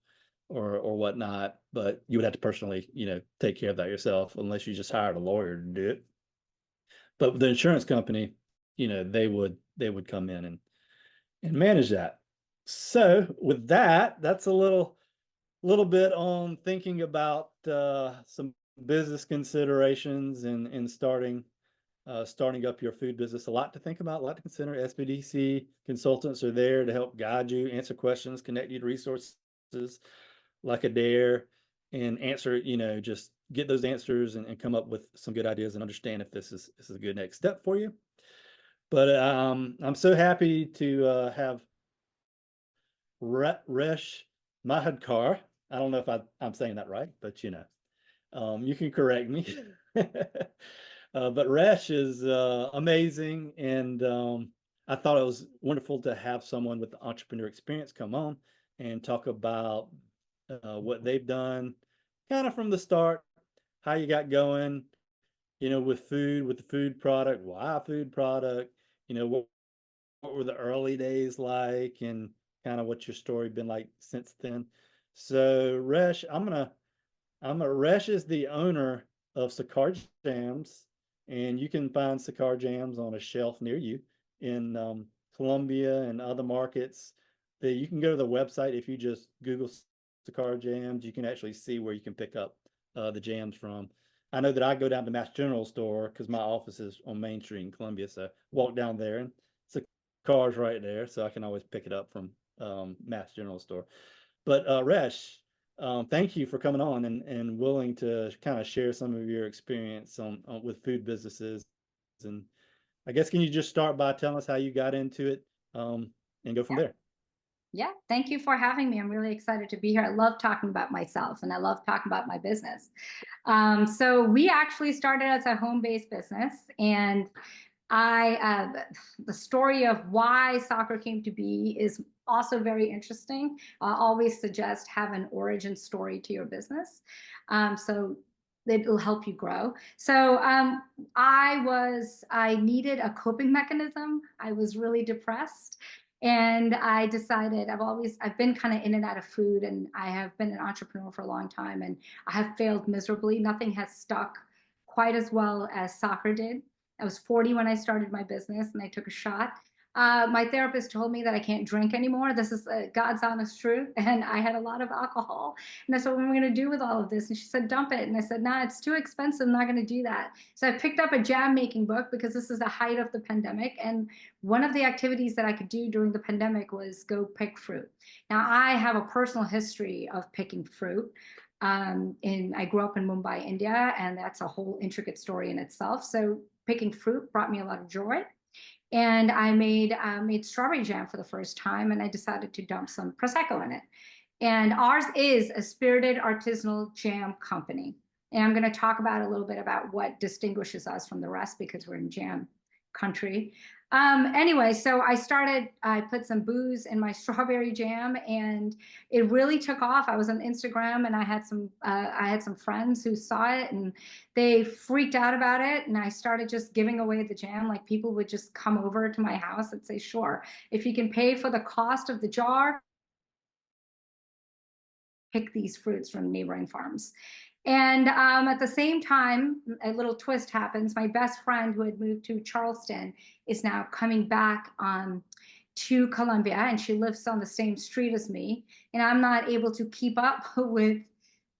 or whatnot. But you would have to personally, take care of that yourself unless you just hired a lawyer to do it. But the insurance company, they would come in and manage that. So with that, that's a little bit on thinking about some business considerations and starting up your food business. A lot to think about, a lot to consider. SBDC consultants are there to help guide you, answer questions, connect you to resources like Adair, and answer, just get those answers and come up with some good ideas and understand if this is a good next step for you. But I'm so happy to have Resh Mahadkar. I don't know if I'm saying that right, but you can correct me. But Resh is amazing, and I thought it was wonderful to have someone with the entrepreneur experience come on and talk about what they've done, kind of from the start, how you got going, with food, with the food product, why food product, what were the early days like, and kind of what's your story been like since then. So Resh, Resh is the owner of Sakar Jams, and you can find Sakar Jams on a shelf near you in Columbia and other markets. You can go to the website. If you just Google Sakar Jams, you can actually see where you can pick up the jams from. I know that I go down to Mass General Store because my office is on Main Street in Columbia, so walk down there and Sakar's right there, so I can always pick it up from Mass General Store. But Resh, thank you for coming on and willing to kind of share some of your experience on with food businesses. And I guess, can you just start by telling us how you got into it, and go from there? Yeah, thank you for having me. I'm really excited to be here. I love talking about myself and I love talking about my business. So we actually started as a home-based business, and the story of why soccer came to be is also very interesting. I always suggest have an origin story to your business, so it'll help you grow. So I needed a coping mechanism. I was really depressed. And I decided I've been kind of in and out of food, and I have been an entrepreneur for a long time, and I have failed miserably. Nothing has stuck quite as well as soccer did. I was 40 when I started my business, and I took a shot. My therapist told me that I can't drink anymore. This is God's honest truth. And I had a lot of alcohol. And I said, what am I going to do with all of this? And she said, dump it. And I said, nah, it's too expensive. I'm not going to do that. So I picked up a jam making book because this is the height of the pandemic. And one of the activities that I could do during the pandemic was go pick fruit. Now, I have a personal history of picking fruit. I grew up in Mumbai, India, and that's a whole intricate story in itself. So picking fruit brought me a lot of joy. And I made strawberry jam for the first time, and I decided to dump some Prosecco in it. And ours is a spirited artisanal jam company. And I'm going to talk about a little bit about what distinguishes us from the rest, because we're in jam country. Anyway, so I put some booze in my strawberry jam, and it really took off. I was on Instagram, and I had some friends who saw it, and they freaked out about it. And I started just giving away the jam. Like, people would just come over to my house and say, sure, if you can pay for the cost of the jar, pick these fruits from neighboring farms. And at the same time, a little twist happens. My best friend, who had moved to Charleston, is now coming back to Columbia, and she lives on the same street as me. And I'm not able to keep up with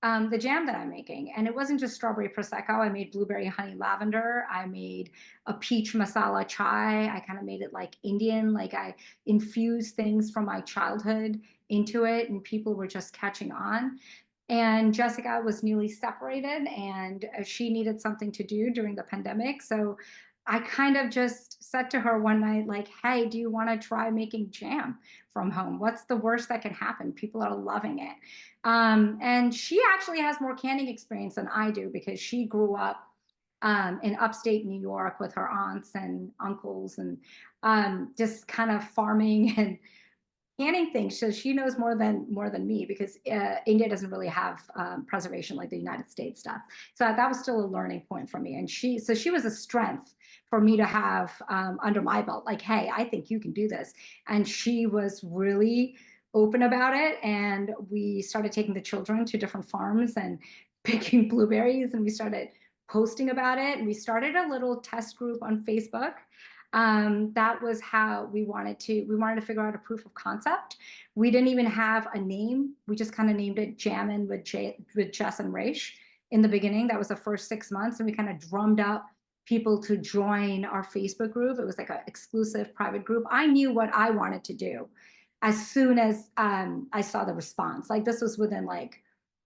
the jam that I'm making. And it wasn't just strawberry Prosecco. I made blueberry honey lavender. I made a peach masala chai. I kind of made it like Indian, like I infused things from my childhood into it, and people were just catching on. And Jessica was newly separated, and she needed something to do during the pandemic. So I kind of just said to her one night, like, hey, do you want to try making jam from home? What's the worst that can happen? People are loving it. And she actually has more canning experience than I do, because she grew up in upstate New York with her aunts and uncles, and just kind of farming and canning thing, so she knows more than me, because India doesn't really have preservation like the United States stuff. So that was still a learning point for me. And she was a strength for me to have under my belt. Like, hey, I think you can do this. And she was really open about it. And we started taking the children to different farms and picking blueberries, and we started posting about it. And we started a little test group on Facebook. That was how we wanted to figure out a proof of concept. We didn't even have a name. We just kind of named it Jammin' with Jess and Raish in the beginning. That was the first 6 months. And we kind of drummed up people to join our Facebook group. It was like an exclusive private group. I knew what I wanted to do as soon as I saw the response. Like, this was within like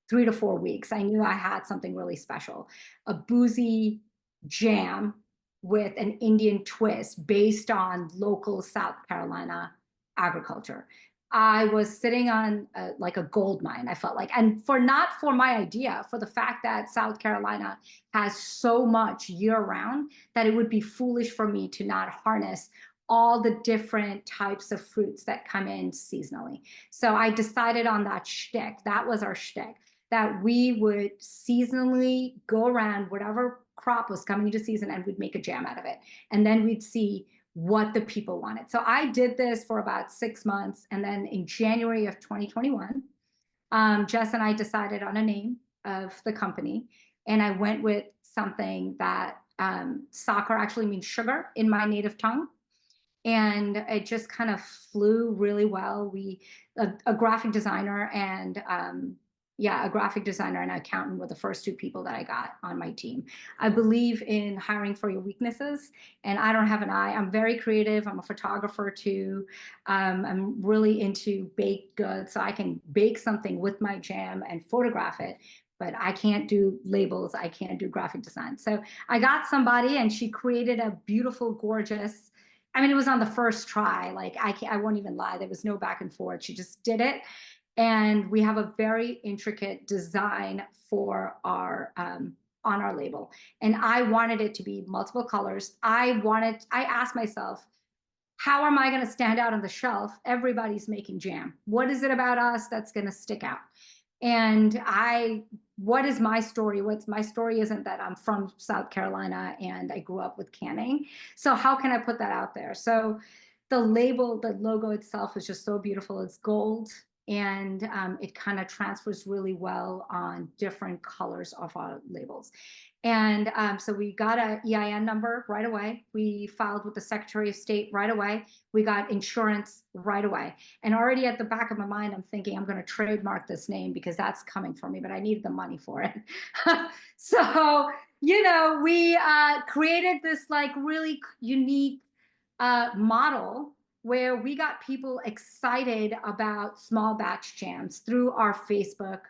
3 to 4 weeks. I knew I had something really special, a boozy jam with an Indian twist based on local South Carolina agriculture. I was sitting on like a gold mine, I felt like, and not for my idea, for the fact that South Carolina has so much year round that it would be foolish for me to not harness all the different types of fruits that come in seasonally. So I decided on that shtick. That was our shtick, that we would seasonally go around whatever crop was coming into season and we'd make a jam out of it. And then we'd see what the people wanted. So I did this for about 6 months. And then in January of 2021, Jess and I decided on a name of the company. And I went with something that soccer actually means sugar in my native tongue. And it just kind of flew really well. A graphic designer and a graphic designer and an accountant were the first 2 people that I got on my team. I believe in hiring for your weaknesses, and I don't have an eye. I'm very creative. I'm a photographer too. I'm really into baked goods, so I can bake something with my jam and photograph it, but I can't do labels. I can't do graphic design. So I got somebody, and she created a beautiful, gorgeous, I mean, it was on the first try. Like, I won't even lie. There was no back and forth. She just did it. And we have a very intricate design for our on our label. And I wanted it to be multiple colors. I asked myself, how am I going to stand out on the shelf? Everybody's making jam. What is it about us that's going to stick out? And what is my story? My story isn't that I'm from South Carolina and I grew up with canning. So how can I put that out there? So the label, the logo itself is just so beautiful. It's gold, and it kind of transfers really well on different colors of our labels. And so we got an EIN number right away. We filed with the Secretary of State right away. We got insurance right away. And already at the back of my mind, I'm thinking I'm going to trademark this name because that's coming for me, but I needed the money for it. So, we created this like really unique model where we got people excited about small batch jams through our Facebook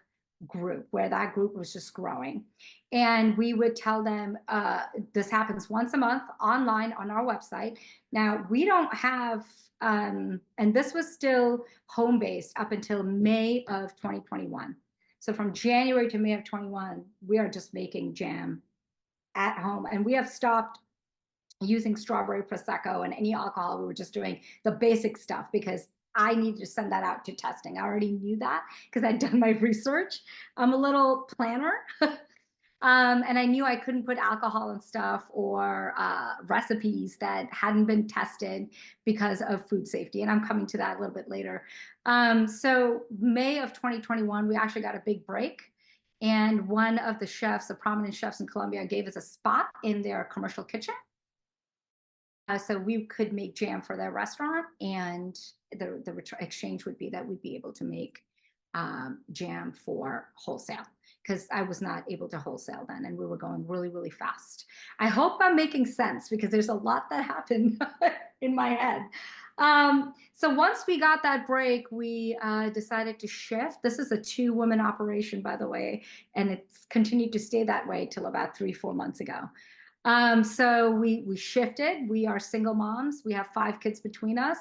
group, where that group was just growing. And we would tell them, this happens once a month online on our website. Now, we don't have, and this was still home-based up until May of 2021. So from January to May of 21, we are just making jam at home. And we have stopped using strawberry Prosecco and any alcohol. We were just doing the basic stuff because I needed to send that out to testing. I already knew that because I'd done my research. I'm a little planner. And I knew I couldn't put alcohol and stuff or recipes that hadn't been tested because of food safety. And I'm coming to that a little bit later. So May of 2021, we actually got a big break. And one of the chefs, the prominent chefs in Colombia, gave us a spot in their commercial kitchen. So we could make jam for their restaurant, and the exchange would be that we'd be able to make jam for wholesale, because I was not able to wholesale then, and we were going really, really fast. I hope I'm making sense because there's a lot that happened in my head. So once we got that break, we decided to shift. This is a 2-woman operation, by the way, and it's continued to stay that way till about 3-4 months ago. So we shifted. We are single moms. We have 5 kids between us,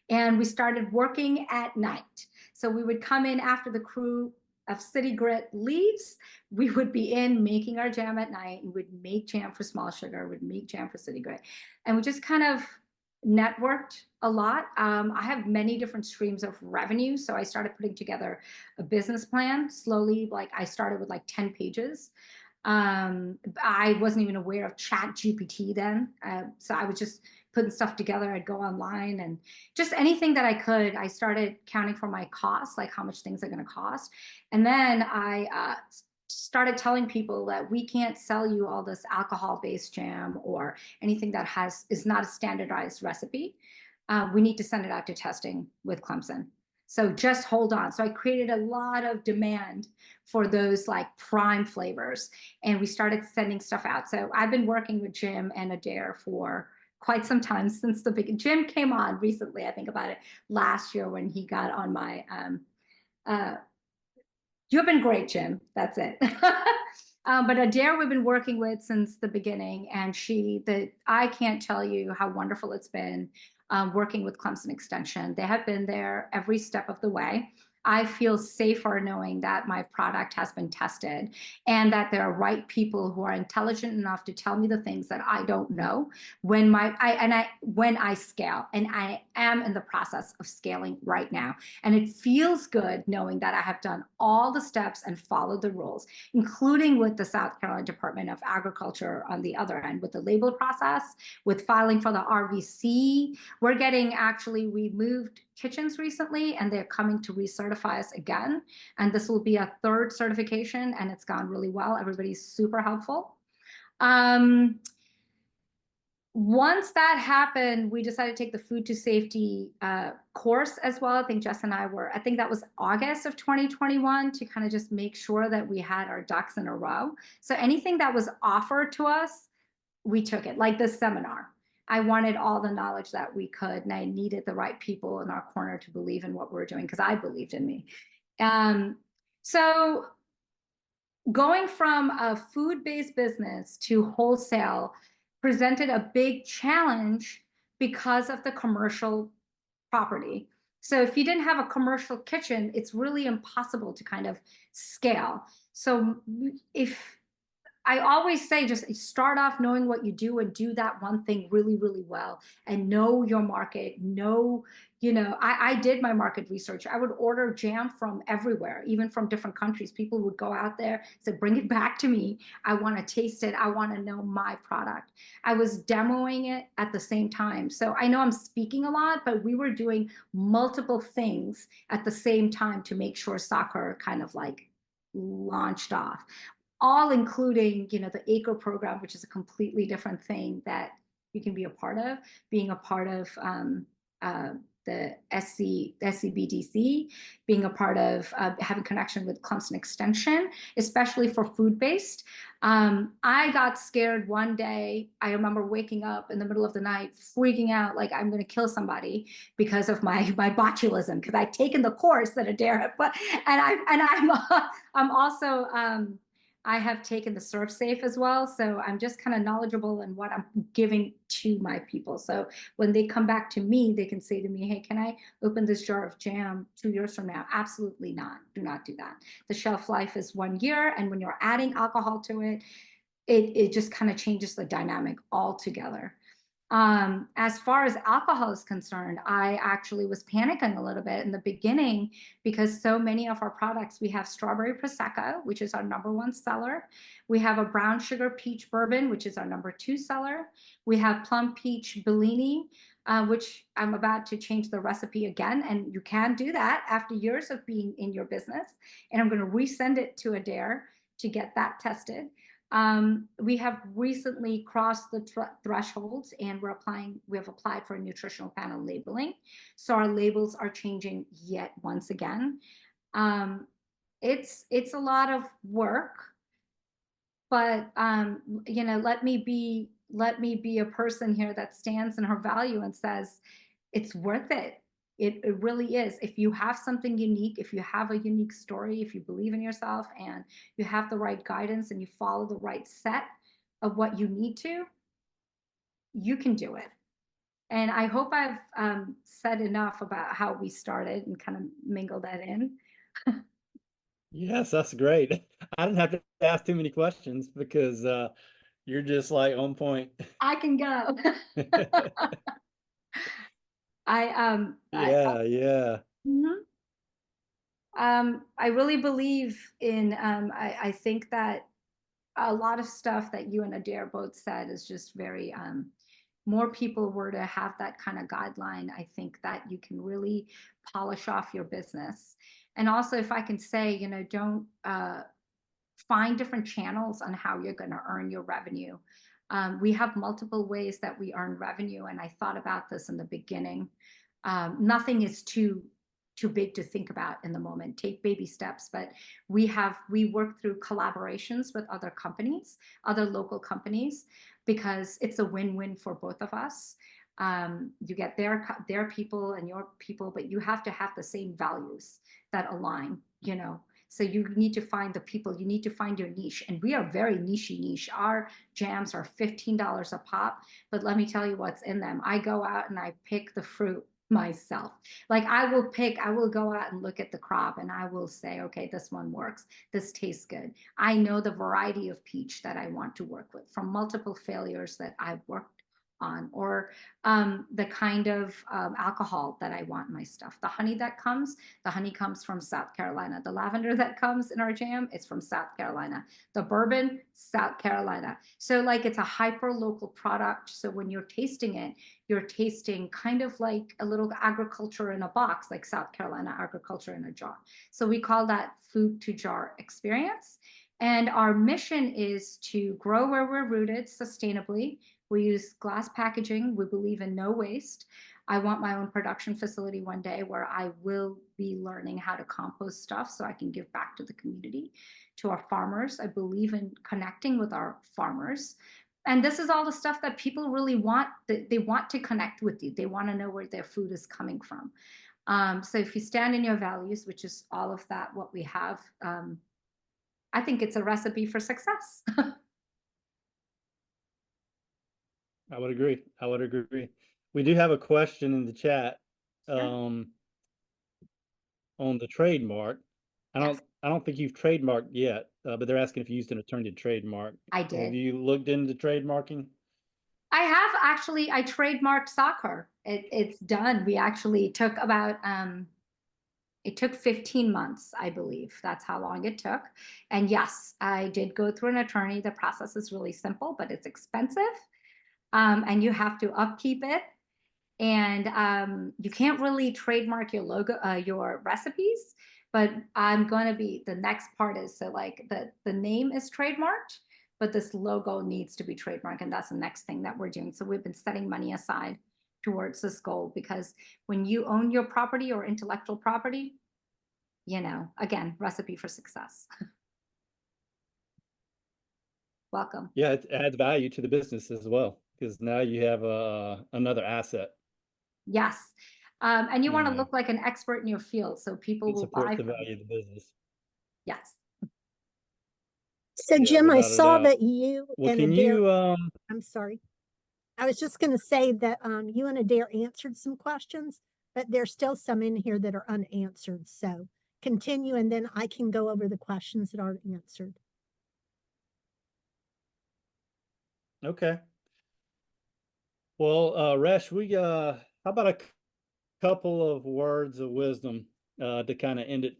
and we started working at night. So we would come in after the crew of City Grit leaves. We would be in making our jam at night, and would make jam for Small Sugar, would make jam for City Grit. And we just kind of networked a lot. I have many different streams of revenue. So I started putting together a business plan slowly. Like I started with like 10 pages. I wasn't even aware of Chat GPT then. So I was just putting stuff together. I'd go online and just anything that I could. I started counting for my costs, like how much things are going to cost. And then I started telling people that we can't sell you all this alcohol-based jam or anything that is not a standardized recipe. We need to send it out to testing with Clemson. So just hold on. So I created a lot of demand for those like prime flavors, and we started sending stuff out. So I've been working with Jim and Adair for quite some time since the beginning. Jim came on recently, I think about it last year when he got on my you've been great, Jim. That's it. But Adair, we've been working with since the beginning, and I can't tell you how wonderful it's been working with Clemson Extension. They have been there every step of the way. I feel safer knowing that my product has been tested and that there are right people who are intelligent enough to tell me the things that I don't know when I scale, and I am in the process of scaling right now. And it feels good knowing that I have done all the steps and followed the rules, including with the South Carolina Department of Agriculture on the other end, with the label process, with filing for the RVC. We moved kitchens recently, and they're coming to recertify us again. And this will be a third certification, and it's gone really well. Everybody's super helpful. Once that happened, we decided to take the food to safety course as well. I think Jess and I I think that was August of 2021, to kind of just make sure that we had our ducks in a row. So anything that was offered to us, we took it, like this seminar. I wanted all the knowledge that we could, and I needed the right people in our corner to believe in what we were doing, because I believed in me. So going from a food-based business to wholesale presented a big challenge because of the commercial property. So if you didn't have a commercial kitchen, it's really impossible to kind of scale. So I always say, just start off knowing what you do and do that one thing really, really well, and know your market. I did my market research. I would order jam from everywhere, even from different countries. People would go out there, say, bring it back to me. I want to taste it. I want to know my product. I was demoing it at the same time. So I know I'm speaking a lot, but we were doing multiple things at the same time to make sure soccer kind of like launched off. All including, the ACRE program, which is a completely different thing that you can be a part of, being a part of the SBDC, being a part of having connection with Clemson Extension, especially for food-based. I got scared one day. I remember waking up in the middle of the night, freaking out, like I'm going to kill somebody because of my botulism, because I'd taken the course that Adair had put, and I'm also I have taken the Serve Safe as well. So I'm just kind of knowledgeable in what I'm giving to my people. So when they come back to me, they can say to me, hey, can I open this jar of jam 2 years from now? Absolutely not. Do not do that. The shelf life is 1 year. And when you're adding alcohol to it, it just kind of changes the dynamic altogether. As far as alcohol is concerned, I actually was panicking a little bit in the beginning, because so many of our products, we have strawberry Prosecco, which is our #1 seller. We have a brown sugar peach bourbon, which is our #2 seller. We have plum peach Bellini, which I'm about to change the recipe again. And you can do that after years of being in your business. And I'm going to resend it to Adair to get that tested. We have recently crossed the thresholds, and we have applied for a nutritional panel labeling. So our labels are changing yet once again. It's a lot of work, but let me be a person here that stands in her value and says it's worth it. It really is. If you have something unique, if you have a unique story, if you believe in yourself and you have the right guidance and you follow the right set of what you need to, you can do it. And I hope I've said enough about how we started and kind of mingle that in. Yes, that's great. I didn't have to ask too many questions, because you're just like on point. I can go. Yeah. Mhm. I really believe in, I think that a lot of stuff that you and Adair both said is just very, more people were to have that kind of guideline, I think that you can really polish off your business. And also, if I can say, don't find different channels on how you're going to earn your revenue. We have multiple ways that we earn revenue, and I thought about this in the beginning. Nothing is too big to think about in the moment. Take baby steps, but we work through collaborations with other companies, other local companies, because it's a win-win for both of us. You get their people and your people, but you have to have the same values that align, So you need to find the people, you need to find your niche. And we are very niche. Our jams are $15 a pop, but let me tell you what's in them. I go out and I pick the fruit myself. Like I will go out and look at the crop and I will say, okay, this one works. This tastes good. I know the variety of peach that I want to work with from multiple failures that I've worked on, or the kind of alcohol that I want in my stuff. The honey comes from South Carolina. The lavender that comes in our jam, it's from South Carolina. The bourbon, South Carolina. So like it's a hyper local product. So when you're tasting it, you're tasting kind of like a little agriculture in a box, like South Carolina agriculture in a jar. So we call that food to jar experience. And our mission is to grow where we're rooted sustainably. We use glass packaging. We believe in no waste. I want my own production facility one day where I will be learning how to compost stuff so I can give back to the community, to our farmers. I believe in connecting with our farmers. And this is all the stuff that people really want. They want to connect with you. They want to know where their food is coming from. So if you stand in your values, which is all of that, what we have, I think it's a recipe for success. I would agree. We do have a question in the chat Sure. on the trademark. Yes, I don't think you've trademarked yet, but they're asking if you used an attorney to trademark. I Have did. you looked into trademarking? I have actually, I trademarked soccer. It's done. We actually took about, it took 15 months, I believe. That's how long it took. And yes, I did go through an attorney. The process is really simple, but it's expensive. And you have to upkeep it. And you can't really trademark your logo, your recipes. But the next part is, so like the name is trademarked, but this logo needs to be trademarked. And that's the next thing that we're doing. So we've been setting money aside towards this goal, because when you own your property or intellectual property, again, recipe for success. Welcome. Yeah, it adds value to the business as well, because now you have another asset. Yes. And you want to Yeah, look like an expert in your field, so people it will buy supports the from value you. of the business. Yes. So Yeah, Jim, I without a saw doubt. that you Well, and can Adair, you I'm sorry. I was just going to say that you and Adair answered some questions, but there's still some in here that are unanswered. So continue, and then I can go over the questions that aren't answered. okay. Well, Resh, how about a couple of words of wisdom to kind of end it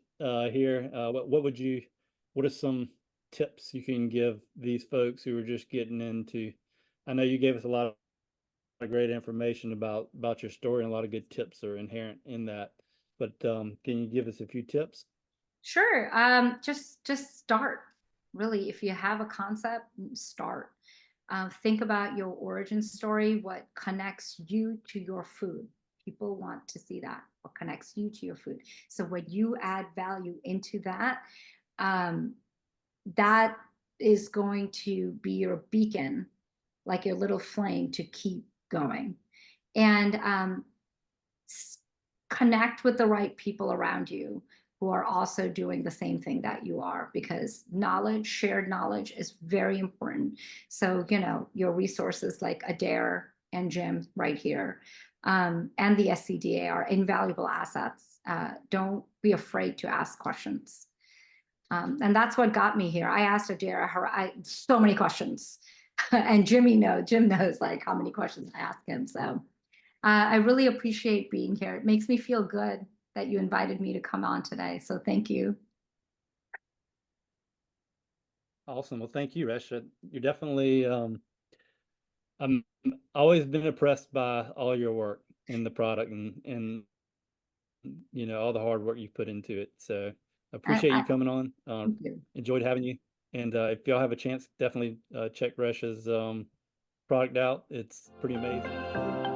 here? What are some tips you can give these folks who are just getting into? I know you gave us a lot of great information about your story, and a lot of good tips are inherent in that. But can you give us a few tips? Sure. Just start. Really, if you have a concept, start. Think about your origin story, what connects you to your food. People want to see that, what connects you to your food. So when you add value into that, that is going to be your beacon, like your little flame to keep going. And connect with the right people around you who are also doing the same thing that you are, because shared knowledge is very important. So, your resources like Adair and Jim right here, and the SCDA are invaluable assets. Don't be afraid to ask questions. And that's what got me here. I asked Adair so many questions. And Jim knows like how many questions I ask him. So I really appreciate being here. It makes me feel good that you invited me to come on today. So thank you. Awesome. Well, thank you, Resha. You're definitely, I'm always been impressed by all your work in the product and all the hard work you've put into it. So I appreciate you coming on. Thank you. Enjoyed having you. And if y'all have a chance, definitely check Resha's product out. It's pretty amazing.